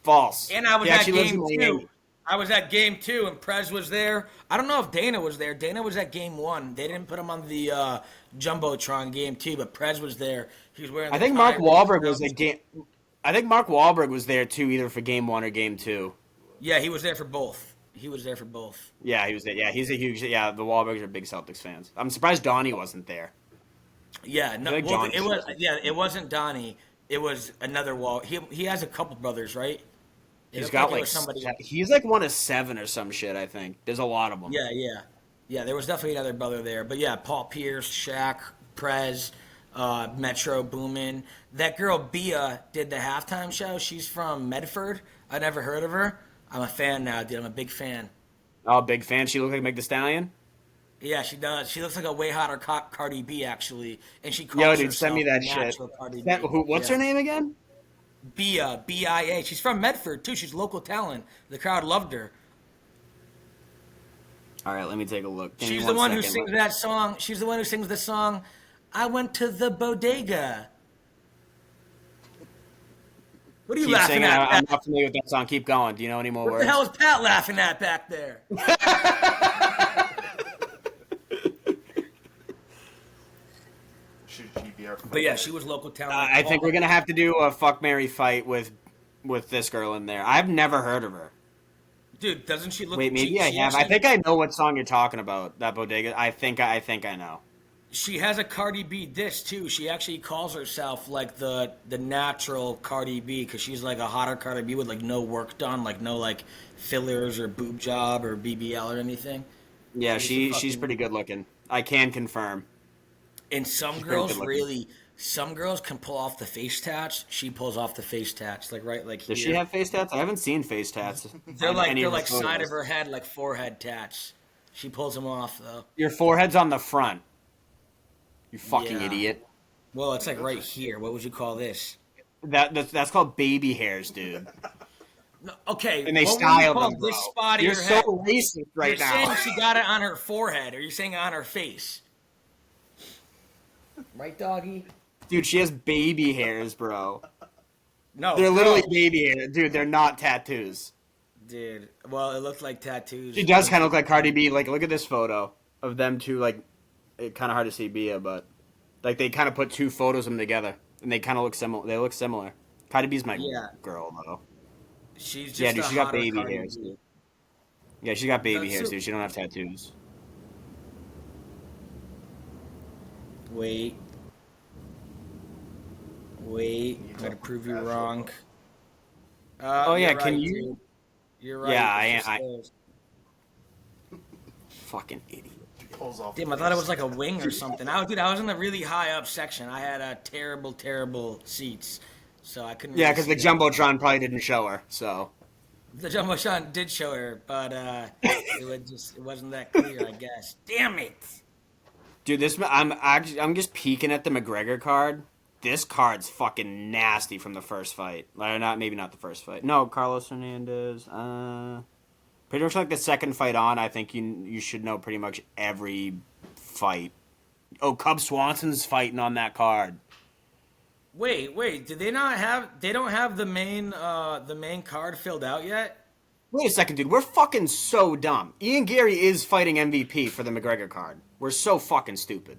False. And I was at game 2. I was at game 2, and Prez was there. I don't know if Dana was there. Dana was at game 1. They didn't put him on the Jumbotron game 2, but Prez was there. He was wearing. I think Mark Wahlberg was at game. I think Mark Wahlberg was there too, either for game 1 or game 2. Yeah, he was there for both. Yeah, he was there. Yeah, he's a huge. Yeah, the Wahlbergs are big Celtics fans. I'm surprised Donnie wasn't there. Yeah, no, well, it was. Yeah, it wasn't Donnie. It was another Wall. He has a couple brothers, right? He's got like he's like one of 7 or some shit. I think there's a lot of them. Yeah. There was definitely another brother there, but yeah, Paul Pierce, Shaq, Prez, Metro Boomin. That girl Bia did the halftime show. She's from Medford. I never heard of her. I'm a fan now, dude. I'm a big fan. Oh, big fan. She look like Meg Thee Stallion. Yeah, she does. She looks like a way hotter Cardi B, actually, and she calls herself send me that shit. What's her name again? Bia, B-I-A. She's from Medford, too. She's local talent. The crowd loved her. All right, let me take a look. She's the one who sings that song. She's the one who sings the song, I Went to the Bodega. What are you laughing at? I'm not familiar with that song. Keep going. Do you know any more words? What the hell is Pat laughing at back there? But yeah, she was local talent. I think we're gonna have to do a fuck, marry, fight with this girl in there. I've never heard of her. Dude, doesn't she look? Wait, maybe I have. I think I know what song you're talking about. That Bodega. I think I know. She has a Cardi B diss too. She actually calls herself like the natural Cardi B because she's like a hotter Cardi B with like no work done, like no like fillers or boob job or BBL or anything. Yeah, she's pretty good looking. I can confirm. And some girls can pull off the face tats. She pulls off the face tats, like right, like. Does she have face tats? I haven't seen face tats. They're like side of her head, like forehead tats. She pulls them off though. Your forehead's on the front. You fucking idiot. Well, it's like right here. What would you call this? That's called baby hairs, dude. No, okay, and they style them, bro. This spot You're so head? Racist right You're now. You're saying she got it on her forehead, or you're saying on her face? Right, doggy? Dude, she has baby hairs, bro. No, they're literally baby hairs, dude. They're not tattoos. Dude, well, it looks like tattoos. She does kind of look like Cardi B. Like, look at this photo of them two. Like, it's kind of hard to see Bia, but like they kind of put 2 photos of them together, and they kind of look similar. They look similar. Cardi B's my girl, though. She's just dude. She got baby hairs, dude. Yeah, she got baby hairs, dude. She don't have tattoos. Wait. I'm gonna prove you wrong. Oh yeah, can right, you? Dude. You're right. Yeah, I fucking idiot. Damn, I thought it was like a wing or something. I was in the really high up section. I had terrible seats, so I couldn't. Yeah, because the Jumbotron probably didn't show her. So the Jumbotron did show her, but it wasn't that clear, I guess. Damn it, dude! I'm just peeking at the McGregor card. This card's fucking nasty from the first fight. Maybe not the first fight. No, Carlos Hernandez. Pretty much like the second fight on. I think you should know pretty much every fight. Oh, Cub Swanson's fighting on that card. Wait. Did they not have? They don't have the main card filled out yet. Wait a second, dude. We're fucking so dumb. Ian Gary is fighting MVP for the McGregor card. We're so fucking stupid.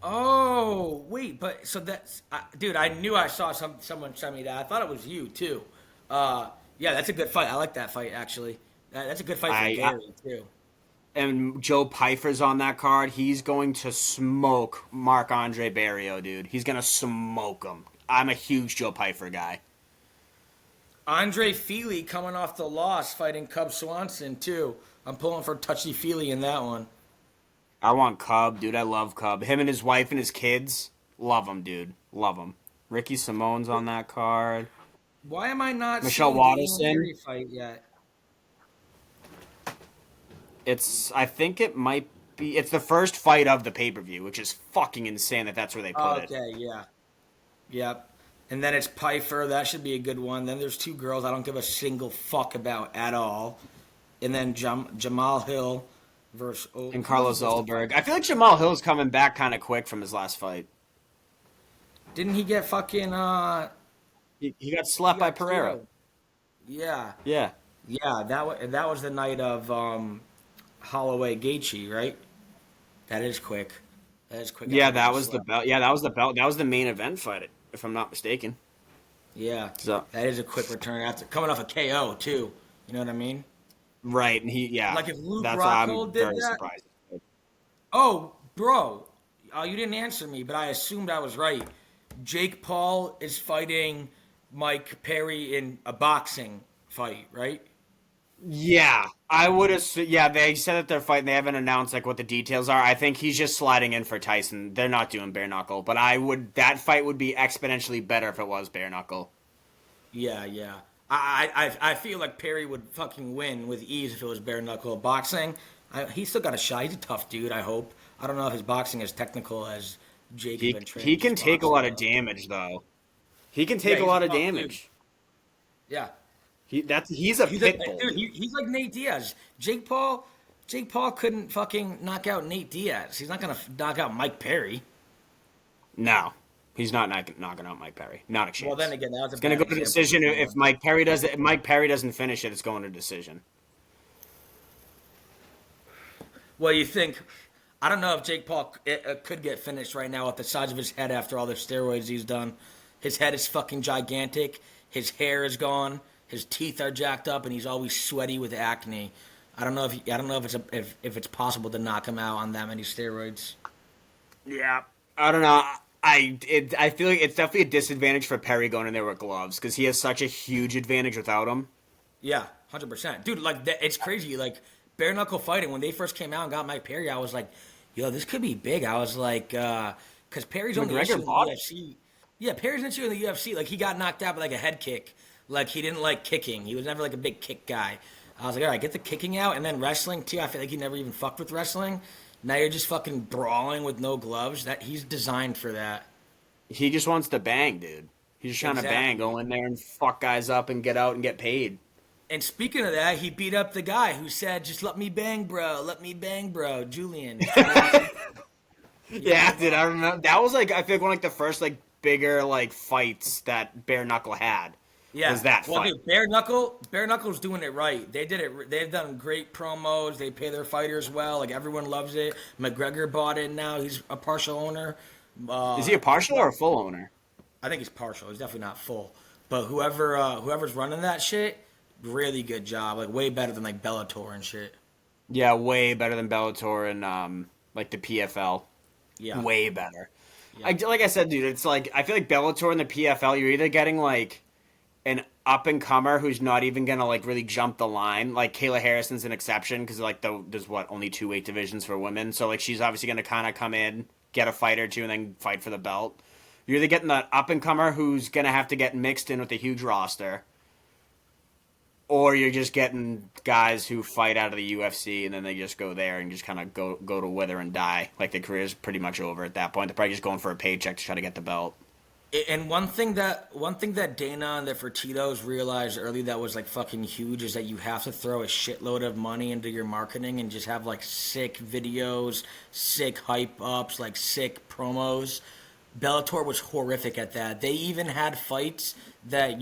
Oh, wait, but so that's dude. I knew I saw someone send me that. I thought it was you too. Yeah, that's a good fight. I like that fight actually. That's a good fight for Gary too. and Joe Pfeiffer's on that card. He's going to smoke Marc-Andre Barrio, dude. He's going to smoke him. I'm a huge Joe Pfeiffer guy. Andre Feely coming off the loss, fighting Cub Swanson, too. I'm pulling for touchy-feely in that one. I want Cub, dude. I love Cub. Him and his wife and his kids. Love him, dude. Love him. Ricky Simone's on that card. Why am I not Michelle seeing Watterson? the Ian Garry fight yet? I think it might be. It's the first fight of the pay-per-view, which is fucking insane that that's where they put it. Okay, yeah. Yep. And then it's Pfeiffer. That should be a good one. Then there's two girls I don't give a single fuck about at all. And then Jamal Hill versus... And Carlos Ulberg. I feel like Jamal Hill's coming back kind of quick from his last fight. Didn't he get fucking... He got slapped by Pereira. Yeah. Yeah. Yeah, that was the night of Holloway Gaethje, right? That is quick. That is quick. Yeah, that was the belt. Yeah, that was the belt. That was the main event fight, if I'm not mistaken. Yeah. So that is a quick return after coming off a KO too. You know what I mean? Right, and Like if Luke that's Rockhold I'm did very that. surprised. Oh, bro, you didn't answer me, but I assumed I was right. Jake Paul is fighting Mike Perry in a boxing fight, right? Yeah, I would assume. Yeah, they said that they're fighting. They haven't announced like what the details are. I think he's just sliding in for Tyson. They're not doing bare knuckle, but that fight would be exponentially better if it was bare knuckle. Yeah. I feel like Perry would fucking win with ease if it was bare knuckle boxing. He's still got a shot. He's a tough dude. I hope. I don't know if his boxing is technical as Jake. He can take a lot of damage though. He can take a lot of damage. Dude. Yeah. He's a pit bull. Dude, he's like Nate Diaz. Jake Paul couldn't fucking knock out Nate Diaz. He's not gonna knock out Mike Perry. No, he's not knocking out Mike Perry. Not a chance. Well, then again, that was it's gonna go to decision. If Mike Perry doesn't finish it, it's going to decision. Well, you think? I don't know if Jake Paul could get finished right now with the size of his head after all the steroids he's done. His head is fucking gigantic. His hair is gone. His teeth are jacked up, and he's always sweaty with acne. I don't know if it's possible to knock him out on that many steroids. Yeah, I don't know. I feel like it's definitely a disadvantage for Perry going in there with gloves because he has such a huge advantage without them. Yeah, 100%, dude. Like it's crazy. Like bare knuckle fighting when they first came out and got Mike Perry, I was like, yo, this could be big. I was like, because Perry's only issue in the UFC. Yeah, Perry's an issue in the UFC. Like he got knocked out by like a head kick. Like, he didn't like kicking. He was never, like, a big kick guy. I was like, all right, get the kicking out. And then wrestling, too. I feel like he never even fucked with wrestling. Now you're just fucking brawling with no gloves. He's designed for that. He just wants to bang, dude. He's just trying to bang, go in there and fuck guys up and get out and get paid. And speaking of that, he beat up the guy who said, just let me bang, bro. Let me bang, bro. Julian. Yeah, dude, I remember. That was, like, I feel like one of like, the first, like, bigger, like, fights that bare knuckle had. Yeah, was that fight. Dude, bare knuckle's doing it right. They did it. They've done great promos. They pay their fighters well. Like everyone loves it. McGregor bought it now. He's a partial owner. Is he a partial or a full owner? I think he's partial. He's definitely not full. But whoever's running that shit, really good job. Like way better than like Bellator and shit. Yeah, way better than Bellator and like the PFL. Yeah, way better. Yeah. Like I said, dude, it's like I feel like Bellator and the PFL, you're either getting like an up-and-comer who's not even going to, like, really jump the line. Like, Kayla Harrison's an exception because, like, there's, only 2 weight divisions for women. So, like, she's obviously going to kind of come in, get a fight or two, and then fight for the belt. You're either getting the up-and-comer who's going to have to get mixed in with a huge roster, or you're just getting guys who fight out of the UFC and then they just go there and just kind of go to wither and die. Like, their career's pretty much over at that point. They're probably just going for a paycheck to try to get the belt. And one thing that Dana and the Fertitos realized early that was like fucking huge is that you have to throw a shitload of money into your marketing and just have like sick videos, sick hype ups, like sick promos. Bellator was horrific at that. They even had fights that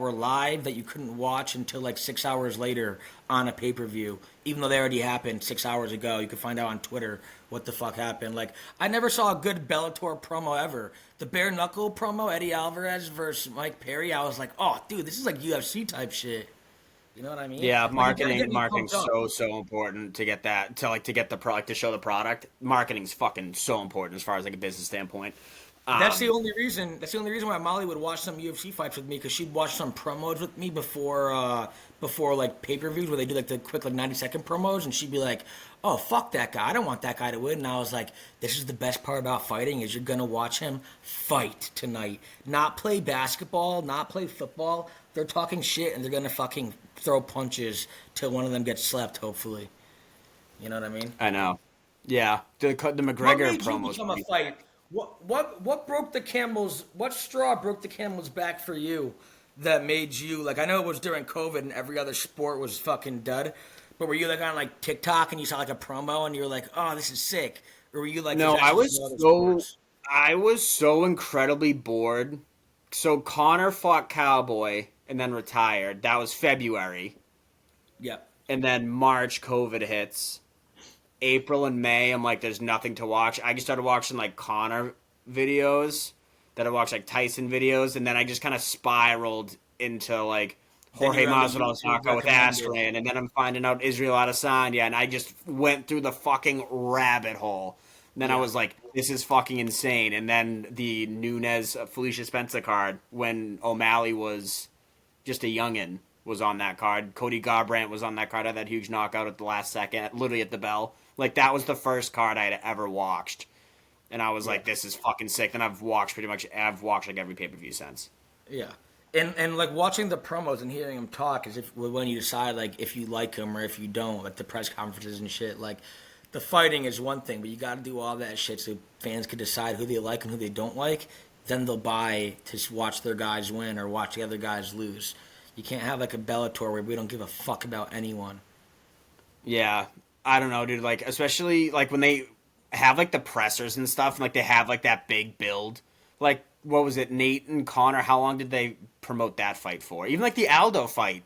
were live that you couldn't watch until like 6 hours later on a pay-per-view, even though they already happened 6 hours ago. You could find out on Twitter what the fuck happened. Like, I never saw a good Bellator promo ever. The bare knuckle promo, Eddie Alvarez versus Mike Perry, I was like, oh, dude, this is like UFC type shit. You know what I mean? Yeah, Like, you gotta get me marketing's pumped up. so important to get that to get the product to show the product. Marketing's fucking so important as far as like a business standpoint. That's the only reason. That's the only reason why Molly would watch some UFC fights with me, because she'd watch some promos with me before like pay-per-views where they do like the quick like 90-second promos, and she'd be like, "Oh, fuck that guy! I don't want that guy to win." And I was like, "This is the best part about fighting is you're gonna watch him fight tonight, not play basketball, not play football. They're talking shit and they're gonna fucking throw punches till one of them gets slapped. Hopefully, you know what I mean." I know. Yeah, the What McGregor made you promos. become a fight? What broke the camel's? What straw broke the camel's back for you that made you like? I know it was during COVID and every other sport was fucking dud, but were you like on like TikTok and you saw like a promo and you were like, "Oh, this is sick," or were you like, No, "There's I actually was no other so sports?" I was so incredibly bored. So Connor fought Cowboy and then retired. That was February. Yep. And then March COVID hits. April and May, I'm like, there's nothing to watch. I just started watching like Connor videos. Then I watched like Tyson videos, and then I just kind of spiraled into like Then Jorge you're on the Masvidal's YouTube knockout with recommended. Askren, and then I'm finding out Israel Adesanya, and I just went through the fucking rabbit hole. And then I was like, this is fucking insane. And then the Nunes Felicia Spencer card when O'Malley was just a youngin was on that card. Cody Garbrandt was on that card. Had that huge knockout at the last second, literally at the bell. Like that was the first card I had ever watched, and I was like, "This is fucking sick." Then I've watched like every pay per view since. Yeah. And like watching the promos and hearing him talk is if when you decide like if you like him or if you don't, like the press conferences and shit. Like the fighting is one thing, but you got to do all that shit so fans can decide who they like and who they don't like. Then they'll buy to watch their guys win or watch the other guys lose. You can't have like a Bellator where we don't give a fuck about anyone. Yeah, I don't know, dude. Like especially like when they have like the pressers and stuff, and like they have like that big build. Like what was it, Nate and Connor? How long did they promote that fight for? Even like the Aldo fight,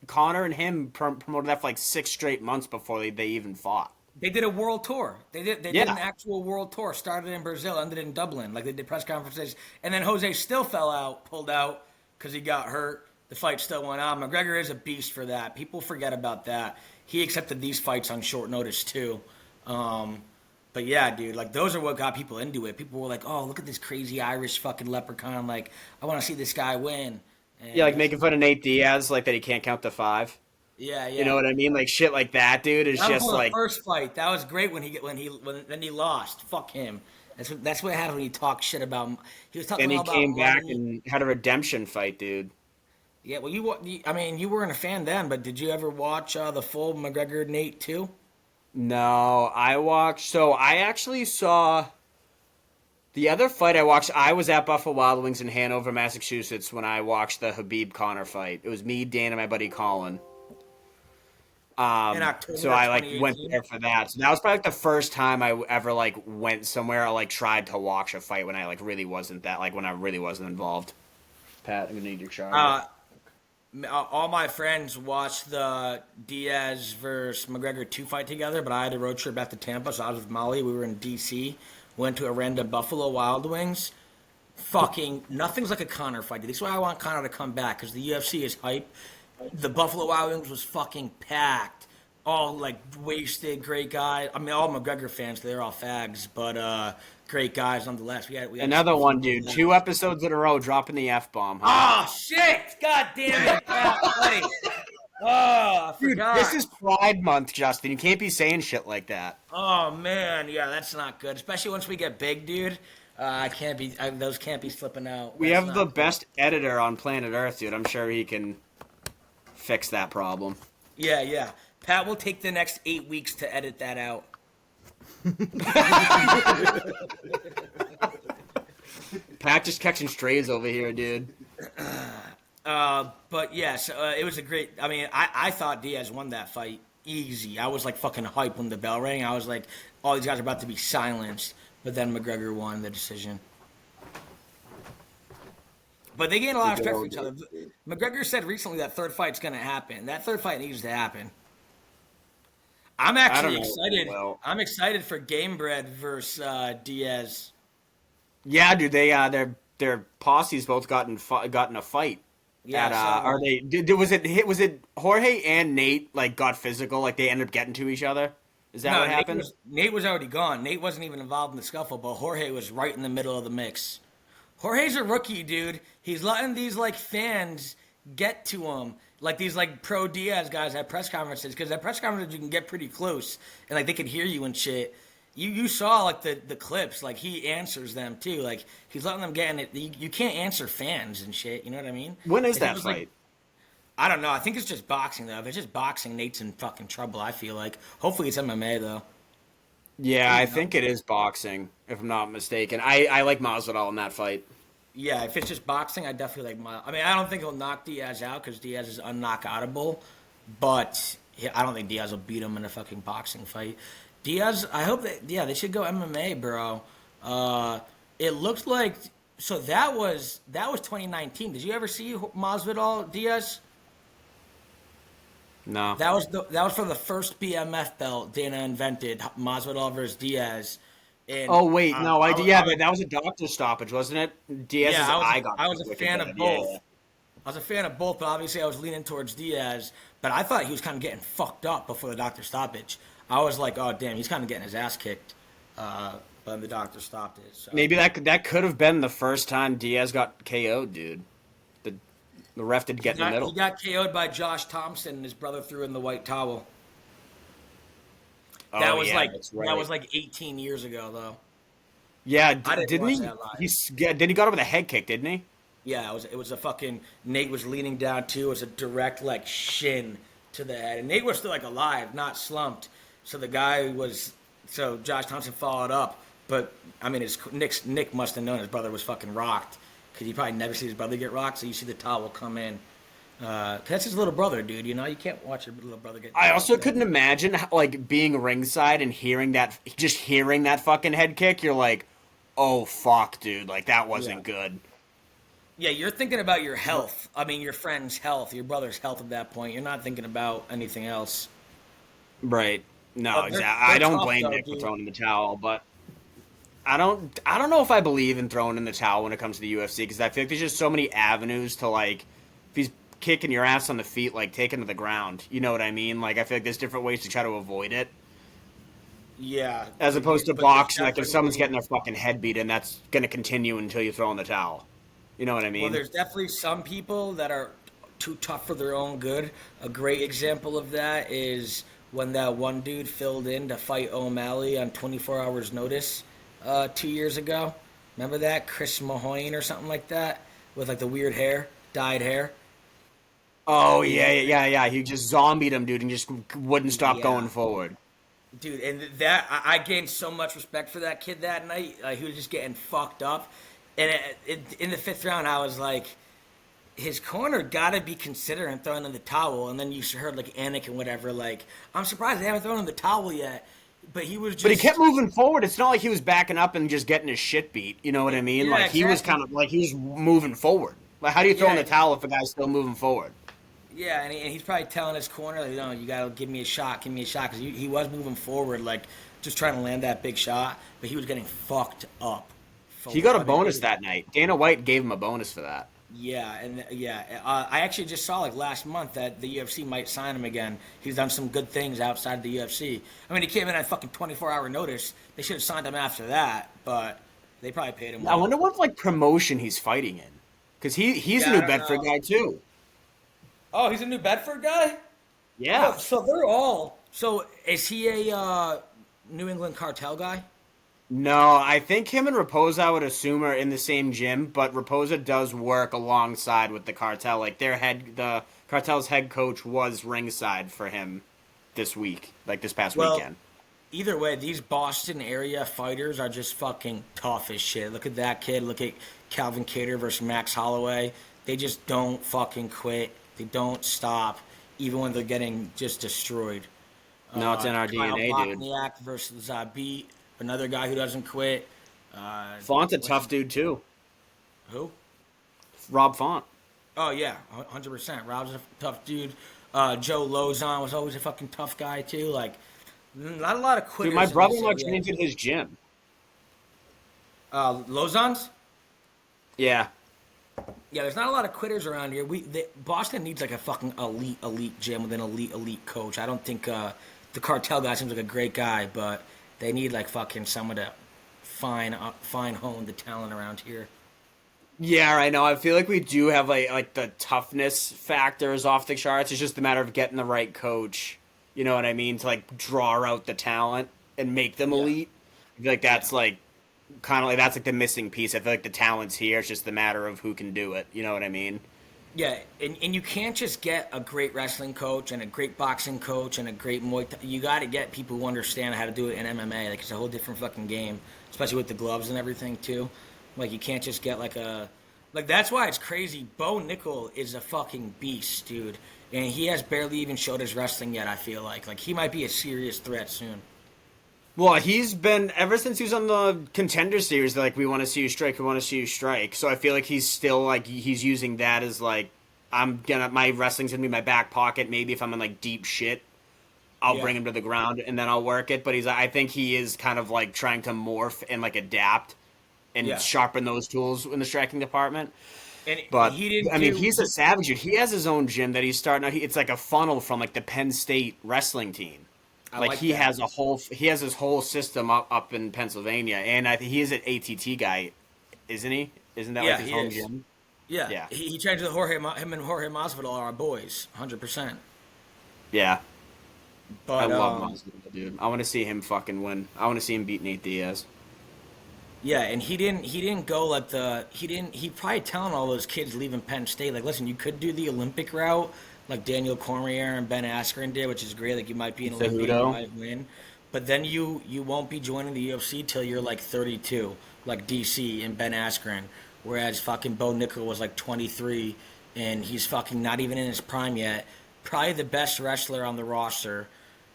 Connor and him promoted that for like 6 straight months before they even fought. They did a world tour. They did an actual world tour. Started in Brazil, ended in Dublin. Like they did press conferences, and then Jose still pulled out because he got hurt. The fight still went on. McGregor is a beast for that. People forget about that. He accepted these fights on short notice too. But yeah, dude, like those are what got people into it. People were like, "Oh, look at this crazy Irish fucking leprechaun! Like, I want to see this guy win." And Yeah, like making fun of Nate Diaz, like that he can't count to 5. yeah. You know what I mean? Like shit like that, dude. Is That was just the like first fight. That was great when he lost. Fuck him. That's what happened when he talked shit about him. He was talking and he all about came back money. and had a redemption fight, dude. Yeah, well, you weren't a fan then, but did you ever watch the full McGregor Nate too? No, I watched. So I actually saw the other fight I watched. I was at Buffalo Wild Wings in Hanover, Massachusetts, when I watched the Habib Connor fight. It was me, Dan, and my buddy Colin. In October, So I like 2018? went there for that. So that was probably like the first time I ever like went somewhere. I like tried to watch a fight when I like really wasn't that like when I really wasn't involved. Pat, I'm gonna need your charger. All my friends watched the Diaz versus McGregor 2 fight together, but I had a road trip back to Tampa, so I was with Molly. We were in D.C., went to a random Buffalo Wild Wings. Fucking nothing's like a Conor fight. This is why I want Conor to come back, because the UFC is hype. The Buffalo Wild Wings was fucking packed. All like wasted, great guys. I mean, all McGregor fans, they're all fags, but great guys nonetheless. We had Another one, dude. 2 episodes in a row dropping the F-bomb. Huh? Oh shit! God damn it, buddy. Oh, I Dude, forgot. this is Pride Month, Justin. You can't be saying shit like that. Oh man, yeah, that's not good. Especially once we get big, dude. I can't be. Those can't be slipping out. We That's have not the good. best editor on planet Earth, dude. I'm sure he can fix that problem. Yeah. Pat will take the next 8 weeks to edit that out. Pat just catching strays over here, dude. But yes, it was a great. I mean, I thought Diaz won that fight easy. I was like fucking hype when the bell rang. I was like, all these guys are about to be silenced. But then McGregor won the decision. But they gained a lot of respect for each other. McGregor said recently that third fight's going to happen. That third fight needs to happen. I'm actually excited. Well, I'm excited for Gamebred versus Diaz. yeah, dude. They their posses both got in a fight. Yeah, At, I saw are that. they? Was it Jorge and Nate like got physical? Like they ended up getting to each other? Is that No, what happened? Nate was already gone. Nate wasn't even involved in the scuffle, but Jorge was right in the middle of the mix. Jorge's a rookie, dude. He's letting these like fans get to him, like these like pro Diaz guys at press conferences, because at press conferences you can get pretty close and like they can hear you and shit. You saw like the clips, like he answers them too, like he's letting them get in it. You can't answer fans and shit. You know what I mean? When is Like, he that was like, fight? I don't know. I think it's just boxing though. If it's just boxing, Nate's in fucking trouble. I feel like. Hopefully it's MMA though. Yeah, I You know? think it is boxing, if I'm not mistaken. I like Masvidal in that fight. Yeah, if it's just boxing, I definitely like I mean, I don't think he'll knock Diaz out because Diaz is unknockoutable, but I don't think Diaz will beat him in a fucking boxing fight. Diaz, I hope that they should go MMA, bro. It looks like so that was 2019. Did you ever see Masvidal Diaz? No. That was for the first BMF belt Dana invented, Masvidal versus Diaz. And Oh wait, no, I did. I Yeah, was that was a doctor stoppage, wasn't it? Diaz's yeah, eye got I was a wicked fan bad. of Yeah, both. yeah. I was a fan of both, but obviously I was leaning towards Diaz. But I thought he was kind of getting fucked up before the doctor stoppage. I was like, oh damn, he's kind of getting his ass kicked. But the doctor stopped it. So Maybe that could have been the first time Diaz got KO'd, dude. The the ref did get in the he middle. got KO'd by Josh Thompson, and his brother threw in the white towel. Oh yeah, that's That right. was like 18 years ago though. Yeah, I didn't didn't watch he? that live. Then he got up with a head kick, didn't he? Yeah, it was a fucking Nate was leaning down too. It was a direct like shin to the head, and Nate was still like alive, not slumped. So the guy was Josh Thompson followed up, but I mean, Nick must have known his brother was fucking rocked because he probably never see his brother get rocked. So you see the towel come in. 'Cause that's his little brother, dude. You know you can't watch your little brother get. I also rocked. couldn't imagine like being ringside and hearing that fucking head kick. You're like, oh fuck, dude, like that Yeah. wasn't good. Yeah, you're thinking about your health. I mean, your friend's health, your brother's health at that point. You're not thinking about anything else. Right. No, But exactly. they're I don't tough blame though, Nick for dude. throwing in the towel, but I don't know if I believe in throwing in the towel when it comes to the UFC because I feel like there's just so many avenues to like if he's kicking your ass on the feet, like take him to the ground. You know what I mean? Like I feel like there's different ways to try to avoid it. Yeah, As opposed to but there's boxing, like if someone's definitely getting their fucking head beaten, that's gonna continue until you throw in the towel. You know what I well, mean? there's definitely some people that are too tough for their own good. A great example of that is when that one dude filled in to fight O'Malley on 24 hours notice 2 years ago. Remember that Chris Mahoney or something like that with like the weird hair, dyed hair. Oh yeah. He just zombied him, dude, and just wouldn't stop Yeah. going forward. Dude, and that I gained so much respect for that kid that night. Like he was just getting fucked up, and in the fifth round, I was like, his corner got to be considering throwing in the towel. And then you heard like Anik and whatever. Like I'm surprised they haven't thrown in the towel yet. But he was But he kept just moving forward. It's not like he was backing up and just getting his shit beat. You know what I mean? yeah, Like he was exactly. kind of like he was moving forward. Like how do you throw in the Yeah, towel if a guy's still moving forward? yeah, and he's probably telling his corner, like, no, you gotta give me a shot, because he was moving forward, like just trying to land that big shot, but he was getting fucked up. He got a I mean, bonus that night. Dana White gave him a bonus for that. yeah, and I actually just saw like last month that the UFC might sign him again. He's done some good things outside the UFC. I mean, he came in at fucking 24-hour notice. They should have signed him after that, but they probably paid him I well. wonder what like promotion he's fighting in, because he's a Yeah, I New don't Bedford know. guy too. Oh, he's a New Bedford guy. Yeah. Oh, so they're all. So is he a New England cartel guy? No, I think him and Raposa, I would assume, are in the same gym, but Raposa does work alongside with the cartel. Like the cartel's head coach was ringside for him this week, like this past Well, weekend. either way, these Boston area fighters are just fucking tough as shit. Look at that kid. Look at Calvin Cater versus Max Holloway. They just don't fucking quit. They don't stop, even when they're getting just destroyed. No, it's in our Kyle DNA, dude. Bochniak versus Zabit, another guy who doesn't quit. Font's a What's tough dude too. who? Rob Font. Oh yeah, 100%. Rob's a tough dude. Joe Lozon was always a fucking tough guy too. Like, not a lot of quitters. Dude, my in this brother-in-law area. trains at his gym. Lozon's? Yeah. Yeah, there's not a lot of quitters around here. Boston needs like a fucking elite gym with an elite coach. I don't think the cartel guy seems like a great guy, but they need like fucking someone to fine hone the talent around here. Yeah, I know. I feel like we do have like the toughness factors off the charts. It's just a matter of getting the right coach. You know what I mean? To like draw out the talent and make them elite. I feel like that's like kind of like that's like the missing piece. I feel like the talent's here. It's just a matter of who can do it. You know what I mean? Yeah, and you can't just get a great wrestling coach and a great boxing coach and a great Muay Thai. You got to get people who understand how to do it in MMA. Like, it's a whole different fucking game, especially with the gloves and everything, too. Like, you can't just get, like, that's why it's crazy. Bo Nickel is a fucking beast, dude. And he has barely even showed his wrestling yet, I feel like. Like, he might be a serious threat soon. Well, he's been ever since he was on the Contender Series. Like, we want to see you strike, we want to see you strike. So I feel like he's still like he's using that as like my wrestling's gonna be my back pocket. Maybe if I'm in like deep shit, I'll bring him to the ground and then I'll work it. But I think he is kind of like trying to morph and like adapt and sharpen those tools in the striking department. But he's a savage. He has his own gym that he's starting out. It's like a funnel from like the Penn State wrestling team. Like he has his whole system up in Pennsylvania, and I think he is an ATT guy, isn't he? Isn't that like his home gym? Yeah. He trains with him and Jorge Masvidal are our boys, 100%. Yeah, but I love Masvidal, dude. I want to see him fucking win. I want to see him beat Nate Diaz. Yeah, and he didn't go like he probably telling all those kids leaving Penn State, like, listen, you could do the Olympic route, like Daniel Cormier and Ben Askren did, which is great. Like, you might be an Olympian, you might win, but then you won't be joining the UFC till you're like 32, like DC and Ben Askren. Whereas fucking Bo Nickel was like 23, and he's fucking not even in his prime yet. Probably the best wrestler on the roster,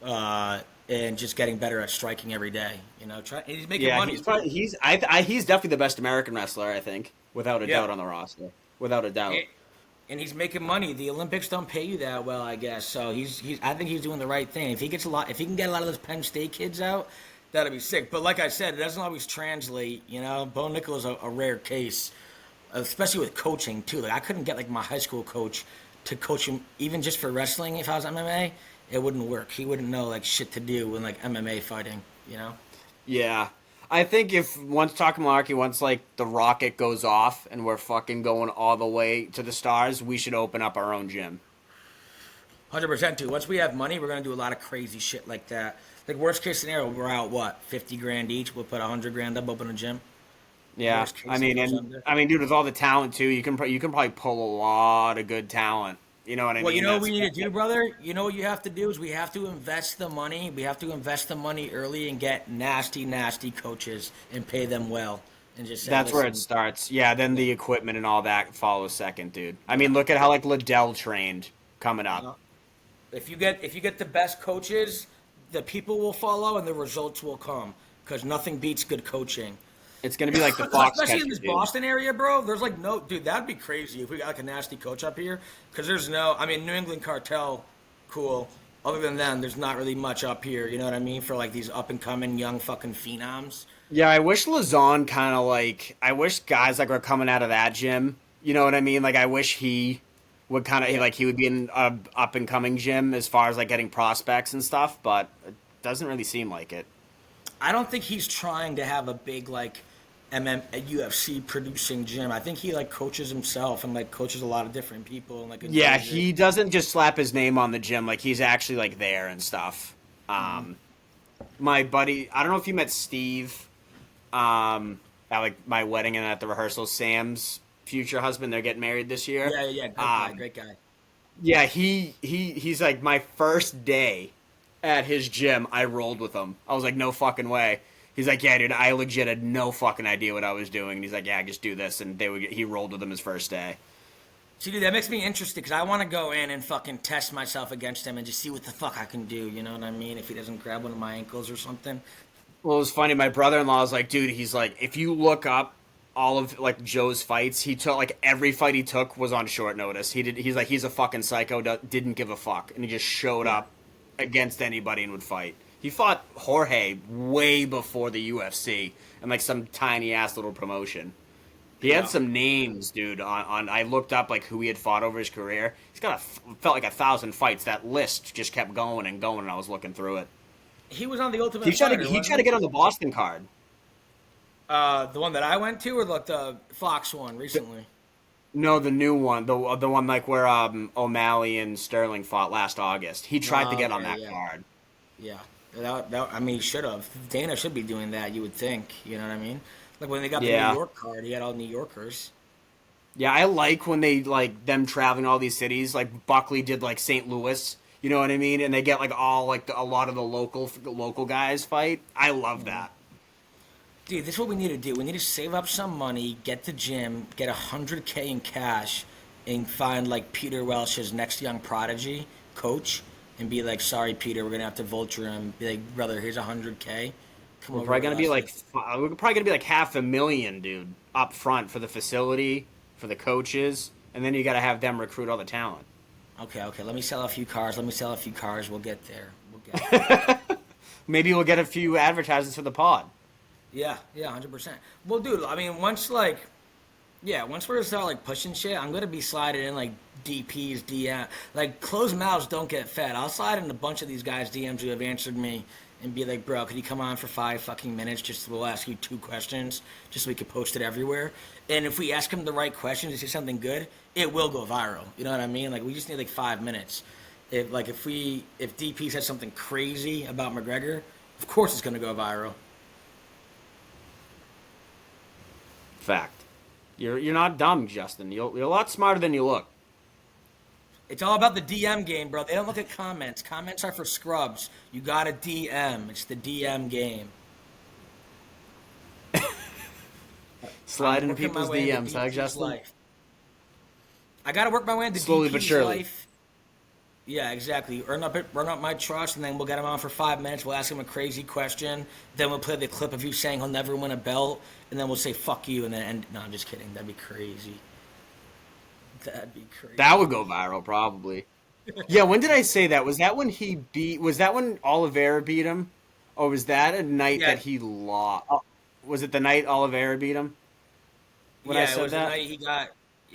and just getting better at striking every day. You know, he's making money. He's definitely the best American wrestler, I think, without a doubt on the roster, without a doubt. And he's making money. The Olympics don't pay you that well, I guess. So I think he's doing the right thing. If he can get a lot of those Penn State kids out, that'd be sick. But like I said, it doesn't always translate. You know, Bo Nickel is a rare case, especially with coaching too. Like, I couldn't get like my high school coach to coach him even just for wrestling. If I was MMA, it wouldn't work. He wouldn't know like shit to do in like MMA fighting. You know? Yeah. I think once Talkin Malarkey, once like the rocket goes off and we're fucking going all the way to the stars, we should open up our own gym. 100% too. Once we have money, we're gonna do a lot of crazy shit like that. Like, worst case scenario, we're out what, 50 grand each. We'll put 100 grand up, open a gym. Yeah, I mean, dude, with all the talent too, you can probably pull a lot of good talent. You know what I mean? Well, you know what we need to do, brother? You know what you have to do is we have to invest the money. We have to invest the money early and get nasty coaches and pay them well. And just say, that's where it starts. Yeah, then the equipment and all that follows second, dude. I mean, look at how like Liddell trained coming up. If you get the best coaches, the people will follow and the results will come, because nothing beats good coaching. It's going to be like the Fox especially in this Boston area, bro. There's like no, dude, that'd be crazy if we got like a nasty coach up here, because there's no, I mean, New England Cartel, cool. Other than them, there's not really much up here, you know what I mean, for like these up and coming young fucking phenoms. Yeah, I wish Lazon kind of like, I wish guys like were coming out of that gym, you know what I mean? Like, I wish he would kind of, like, he would be in a up and coming gym as far as like getting prospects and stuff, but it doesn't really seem like it. I don't think he's trying to have a big like UFC producing gym. I think he like coaches himself and like coaches a lot of different people and like. Yeah, he doesn't just slap his name on the gym. Like, he's actually like there and stuff. My buddy, I don't know if you met Steve, at like my wedding and at the rehearsal. Sam's future husband. They're getting married this year. Yeah, great guy. Yeah, he's like my first day at his gym, I rolled with him. I was like, no fucking way. He's like, yeah, dude, I legit had no fucking idea what I was doing. And he's like, yeah, just do this. And he rolled with him his first day. See, dude, that makes me interested because I want to go in and fucking test myself against him and just see what the fuck I can do. You know what I mean? If he doesn't grab one of my ankles or something. Well, it was funny. My brother-in-law was like, dude, he's like, if you look up all of like Joe's fights, he took like every fight he took was on short notice. He's like, he's a fucking psycho, didn't give a fuck. And he just showed up against anybody and would fight. He fought Jorge way before the UFC and like some tiny ass little promotion. He had some names, dude. On I looked up like who he had fought over his career. He's got felt like 1,000 fights. That list just kept going and going, and I was looking through it. He was on the Ultimate He tried Fighter. to get on the Boston card. The one that I went to, or like the Fox one recently? No, the new one, the one like where O'Malley and Sterling fought last August. He tried to get on that card. Yeah, I mean, he should have. Dana should be doing that. You would think. You know what I mean? Like when they got the New York card, he had all New Yorkers. Yeah, I like when they like them traveling all these cities. Like Buckley did like St. Louis. You know what I mean? And they get like all like a lot of the local guys fight. I love that. Dude, this is what we need to do. We need to save up some money, get the gym, get $100K in cash, and find like Peter Welch's next young prodigy coach, and be like, "Sorry, Peter, we're gonna have to vulture him." Be like, "Brother, here's $100K." We're probably gonna be like $500,000, dude, up front for the facility, for the coaches, and then you got to have them recruit all the talent. Okay. Let me sell a few cars. We'll get there. Maybe we'll get a few advertisements for the pod. Yeah, 100%. Well, dude, I mean, once we're gonna start like pushing shit, I'm gonna be sliding in like DPs, DM, like closed mouths don't get fed. I'll slide in a bunch of these guys' DMs who have answered me and be like, "Bro, could you come on for 5 fucking minutes? We'll ask you 2 questions, just so we can post it everywhere." And if we ask him the right questions and say something good, it will go viral. You know what I mean? Like we just need like 5 minutes. If DP says something crazy about McGregor, of course it's gonna go viral. Fact. You're not dumb, Justin. You're a lot smarter than you look. It's all about the DM game, bro. They don't look at comments. Comments are for scrubs. You gotta DM. It's the DM game. Slide into people's DMs, huh, Justin? Life. I gotta work my way into slowly but surely. Life. Yeah, exactly. Run up my trust, and then we'll get him on for 5 minutes. We'll ask him a crazy question. Then we'll play the clip of you saying he'll never win a belt, and then we'll say "fuck you," and then end. No, I'm just kidding. That'd be crazy. That would go viral, probably. Yeah, when did I say that? Was that when was that when Oliveira beat him? Or was that a night that he lost? Was it the night Oliveira beat him? It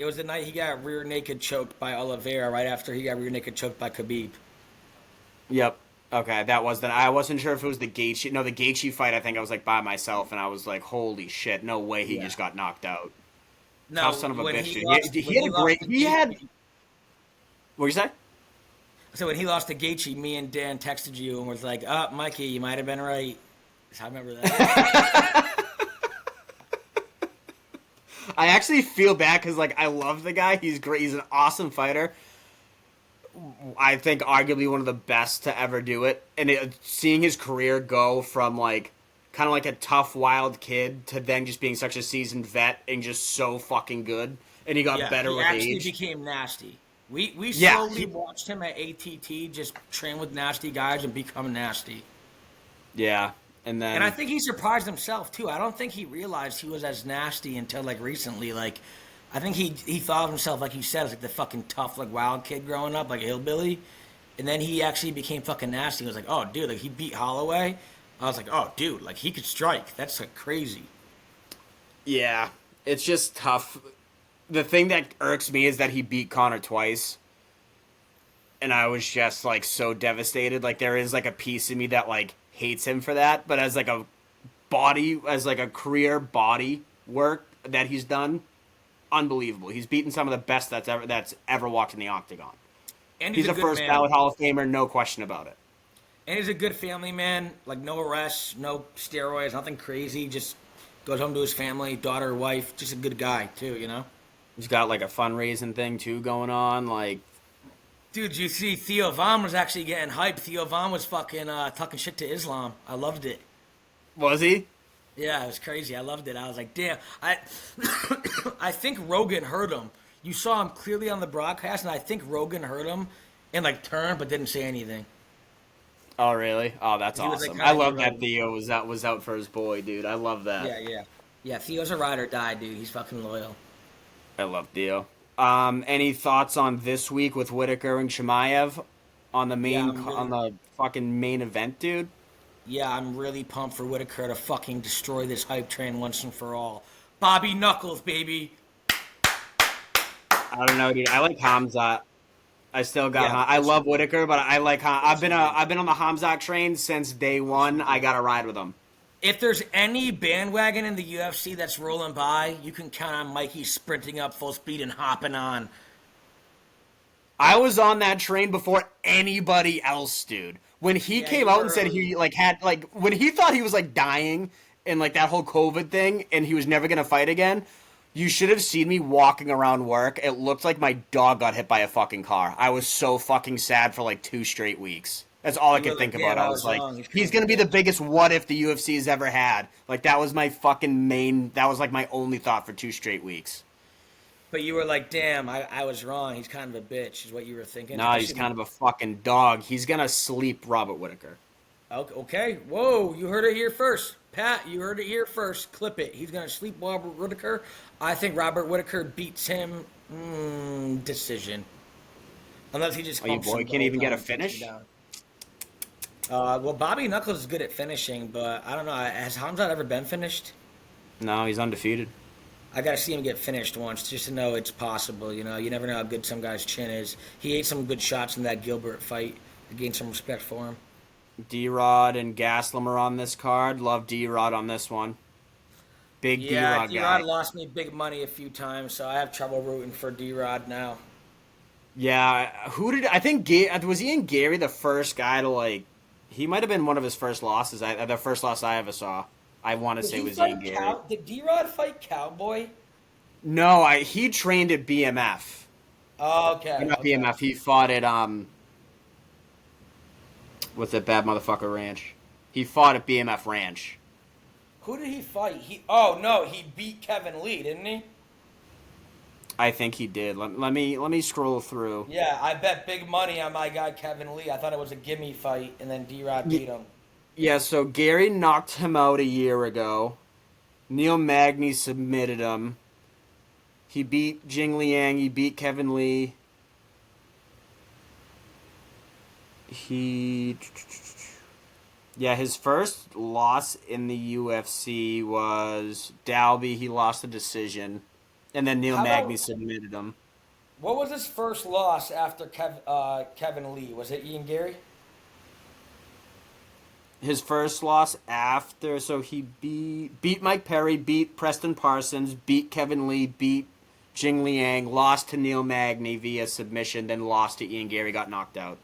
was the night he got rear naked choked by Oliveira right after he got rear naked choked by Khabib. Yep. Okay, that was that. I wasn't sure if it was the Gaethje. No, the Gaethje fight, I think I was like by myself, and I was like, holy shit, no way he just got knocked out. No, tough son of a bitch, dude. He had. What you say? So when he lost to Gaethje, me and Dan texted you and was like, Mikey, you might have been right. I remember that. I actually feel bad because, like, I love the guy. He's great. He's an awesome fighter. I think arguably one of the best to ever do it. And seeing his career go from, like, kind of like a tough, wild kid to then just being such a seasoned vet and just so fucking good. And he got better with age. He actually became nasty. We slowly watched him at ATT just train with nasty guys and become nasty. Yeah. And I think he surprised himself, too. I don't think he realized he was as nasty until, like, recently. Like, I think he thought of himself, like you said, as, like, the fucking tough, like, wild kid growing up, like a hillbilly. And then he actually became fucking nasty. He was like, oh, dude, like, he beat Holloway. I was like, oh, dude, like, he could strike. That's, like, crazy. Yeah. It's just tough. The thing that irks me is that he beat Conor twice. And I was just, like, so devastated. Like, there is, like, a piece of me that, like, hates him for that, but as like a career body work that he's done, unbelievable. He's beaten some of the best that's ever walked in the octagon. And he's a first ballot Hall of Famer, no question about it. And he's a good family man, like no arrests, no steroids, nothing crazy. Just goes home to his family, daughter, wife. Just a good guy too, you know. He's got like a fundraising thing too going on, like. Dude, you see, Theo Von was actually getting hyped. Theo Von was fucking talking shit to Islam. I loved it. Was he? Yeah, it was crazy. I loved it. I was like, damn. I think Rogan heard him. You saw him clearly on the broadcast, and I think Rogan heard him and, like, turned but didn't say anything. Oh, really? Oh, that's awesome. Like, I love that Theo was out for his boy, dude. I love that. Yeah. Yeah, Theo's a ride or die, dude. He's fucking loyal. I love Theo. Any thoughts on this week with Whitaker and Chimaev on the fucking main event, dude? Yeah, I'm really pumped for Whitaker to fucking destroy this hype train once and for all. Bobby Knuckles, baby. I don't know, dude. I like Hamzat. I still got. Yeah. I love Whitaker, but I like. I've been on the Hamzat train since day one. I got to ride with him. If there's any bandwagon in the UFC that's rolling by, you can count on Mikey sprinting up full speed and hopping on. I was on that train before anybody else, dude. When he came out and said he when he thought he was dying in that whole COVID thing and he was never gonna fight again, you should have seen me walking around work. It looked like my dog got hit by a fucking car. I was so fucking sad for 2 straight weeks. That's all I could think about. I was like, he's gonna be the biggest what if the UFC has ever had. That was my fucking that was my only thought for 2 straight weeks. But you were like, damn, I was wrong. He's kind of a bitch, is what you were thinking. Nah, he's kind of a fucking dog. He's gonna sleep Robert Whitaker. Okay. Whoa, you heard it here first. Pat, you heard it here first. Clip it. He's gonna sleep Robert Whitaker. I think Robert Whitaker beats him decision. Unless he just you can't even get a finish? Well, Bobby Knuckles is good at finishing, but I don't know. Has Hamzat ever been finished? No, he's undefeated. I gotta see him get finished once just to know it's possible. You never know how good some guy's chin is. He ate some good shots in that Gilbert fight. I gained some respect for him. D-Rod and Gaslam are on this card. Love D-Rod on this one. Big D-Rod guy. D-Rod lost me big money a few times, so I have trouble rooting for D-Rod now. Yeah, I think was Ian Gary the first guy to he might have been one of his first losses. The first loss I ever saw. I want to say was Ian Gary. Did D-Rod fight Cowboy? No, he trained at BMF. Oh, okay. Not BMF. He fought at what's that bad motherfucker ranch? He fought at BMF Ranch. Who did he fight? He beat Kevin Lee, didn't he? I think he did. Let me scroll through. Yeah, I bet big money on my guy Kevin Lee. I thought it was a gimme fight, and then D-Rod beat him. Yeah, so Gary knocked him out a year ago. Neil Magny submitted him. He beat Jing Liang. He beat Kevin Lee. His first loss in the UFC was Dalby. He lost a decision. And then Neil Magny submitted him. What was his first loss after Kevin Lee? Was it Ian Gary? His first loss after, so he beat Mike Perry, beat Preston Parsons, beat Kevin Lee, beat Jing Liang, lost to Neil Magny via submission, then lost to Ian Gary, got knocked out.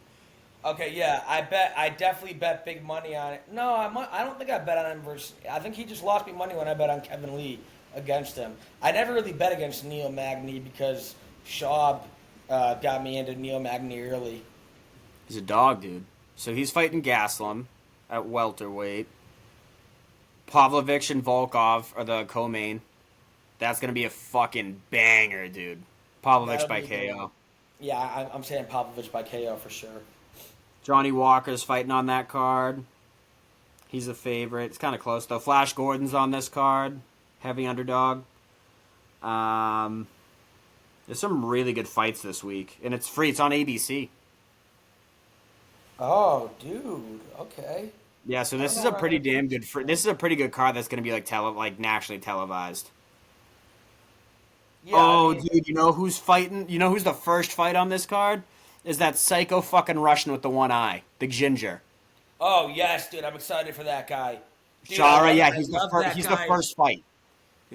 Okay, yeah, I definitely bet big money on it. No, I don't think I bet on him versus. I think he just lost me money when I bet on Kevin Lee against him. I never really bet against Neil Magny because Schaub got me into Neil Magny early. He's a dog, dude. So he's fighting Gaslam at welterweight. Pavlovich and Volkov are the co-main. That's going to be a fucking banger, dude. Pavlovich by KO. Good. Yeah, I'm saying Pavlovich by KO for sure. Johnny Walker's fighting on that card. He's a favorite. It's kind of close, though. Flash Gordon's on this card. Heavy underdog. There's some really good fights this week. And it's free. It's on ABC. Oh, dude. Okay. Yeah, so this is a pretty damn good. This is a pretty good card that's going to be nationally televised. Yeah, dude, you know who's fighting? You know who's the first fight on this card? Is that psycho fucking Russian with the one eye, the ginger. Oh yes, dude, I'm excited for that guy. Dude, Shara, yeah, he's the first fight.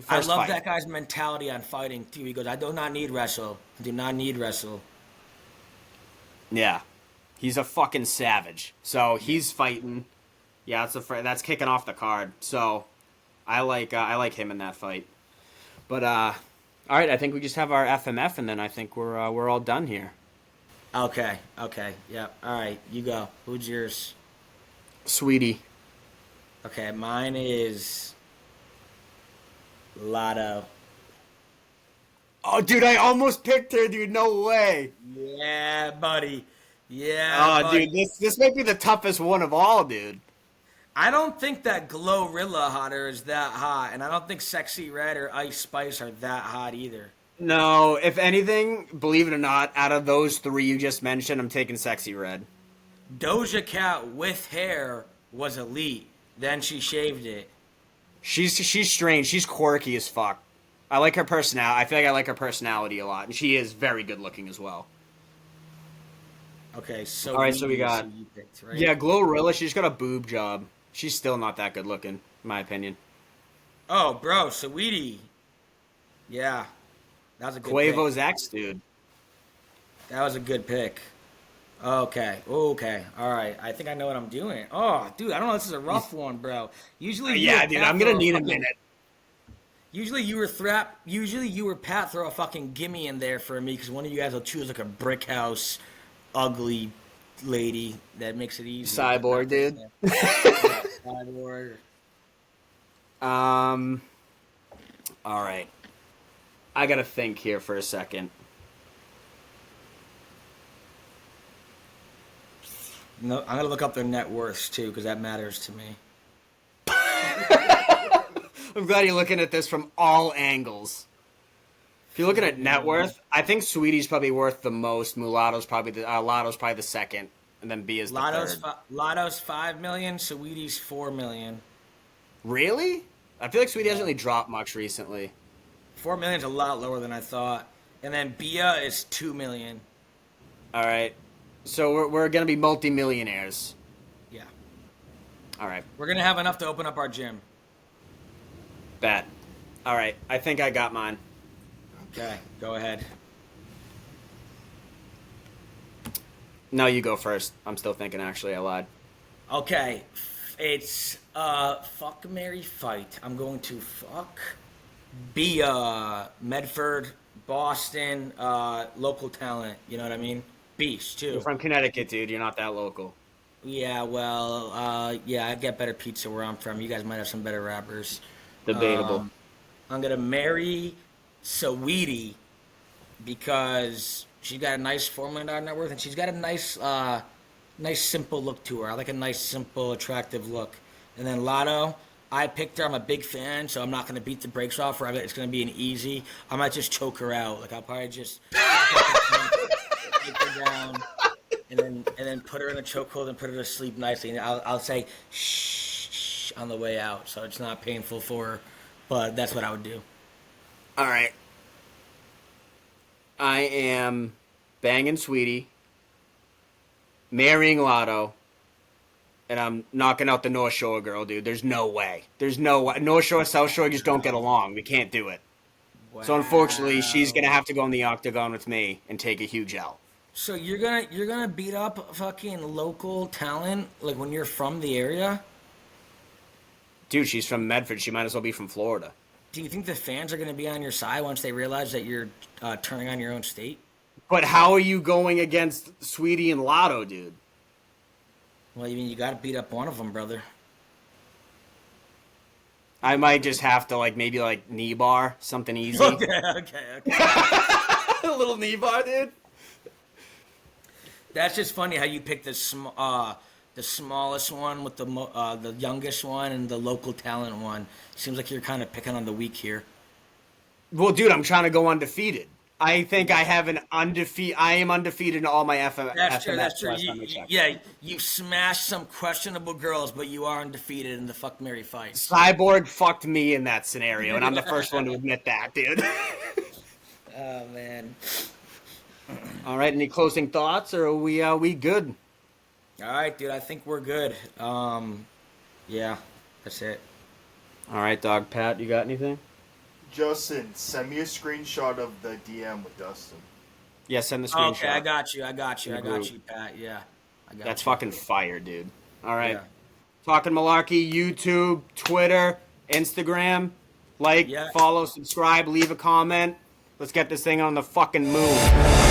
I love that guy's mentality on fighting too. He goes, "I do not need wrestle. I do not need wrestle." Yeah. He's a fucking savage. So he's fighting. Yeah, that's kicking off the card. So I like him in that fight. But all right, I think we just have our FMF, and then I think we're all done here. Okay. Yep. All right, you go. Who's yours? Sweetie. Okay, mine is Lotto. Oh, dude, I almost picked her, dude. No way. Yeah, buddy. Yeah. Oh, buddy. Dude, this might be the toughest one of all, dude. I don't think that Glorilla Hotter is that hot, and I don't think Sexy Red or Ice Spice are that hot either. No, if anything, believe it or not, out of those three you just mentioned, I'm taking Sexy Red. Doja Cat with hair was elite. Then she shaved it. She's strange. She's quirky as fuck. I like her personality. I feel like I like her personality a lot, and she is very good looking as well. Okay, so all right, so we got you picked, right? yeah, Glorilla. She's got a boob job. She's still not that good looking, in my opinion. Oh, bro, Saweetie. Yeah, that was a good Quavo's pick. ex, dude. That was a good pick. Okay, all right. I think I know what I'm doing. Oh, dude, I don't know. This is a rough one, bro. Usually, Yeah, dude, I'm gonna need a minute. Usually you were Pat throw a fucking gimme in there for me because one of you guys will choose like a brick house, ugly lady that makes it easy. Cyborg, dude. Yeah, cyborg. All right. I gotta think here for a second. No, I'm gonna look up their net worths too because that matters to me. I'm glad you're looking at this from all angles. If you're looking at net worth, I think Sweetie's probably worth the most. Mulatto's probably Lotto's probably the second, and then B is the third. Lotto's $5 million. Sweetie's $4 million. Really? I feel like Sweetie hasn't really dropped much recently. $4 million is a lot lower than I thought. And then Bia is $2 million. All right, so we're gonna be multimillionaires. Yeah. All right. We're gonna have enough to open up our gym. Bet. All right, I think I got mine. Okay, go ahead. No, you go first. I'm still thinking. Actually, I lied. Okay, it's fuck, marry, fight. I'm going to fuck Bia, Medford, Boston, local talent. You know what I mean? Beast too. You're from Connecticut, dude. You're not that local. Yeah, well, yeah, I get better pizza where I'm from. You guys might have some better rappers. Debatable. I'm gonna marry Saweetie because she got a nice $4 million net worth and she's got a nice, nice simple look to her. I like a nice, simple, attractive look. And then Lotto, I picked her. I'm a big fan, so I'm not gonna beat the brakes off her. It's gonna be an easy. I might just choke her out. Like I'll probably just take her down and then put her in a chokehold and put her to sleep nicely. And I'll say shh on the way out, so it's not painful for her. But that's what I would do. All right. I am banging Sweetie, marrying Lotto, and I'm knocking out the North Shore girl, dude. There's no way. There's no way. North Shore, South Shore just don't get along. We can't do it. Wow. So unfortunately, she's gonna have to go in the octagon with me and take a huge L. So you're gonna beat up fucking local talent like when you're from the area? Dude, she's from Medford. She might as well be from Florida. Do you think the fans are gonna be on your side once they realize that you're turning on your own state? But how are you going against Sweetie and Lotto, dude? Well, you mean you gotta beat up one of them, brother. I might just have to maybe knee bar, something easy. Okay. A little knee bar, dude. That's just funny how you picked the smallest one with the youngest one and the local talent one. Seems like you're kind of picking on the weak here. Well, dude, I'm trying to go undefeated. I think I have an undefeated. I am undefeated in all my FMS. That's true. You smashed some questionable girls, but you are undefeated in the fuck, marry, fight. Cyborg fucked me in that scenario, and I'm the first one to admit that, dude. Oh man. All right, any closing thoughts, or are we good? All right, dude. I think we're good. Yeah, that's it. All right, Dog Pat, you got anything? Justin, send me a screenshot of the DM with Dustin. Yeah, send the screenshot. Okay, I got you, Pat. Yeah, That's fucking fire, dude. All right. Yeah. Talkin Malarkey, YouTube, Twitter, Instagram. Follow, subscribe, leave a comment. Let's get this thing on the fucking moon.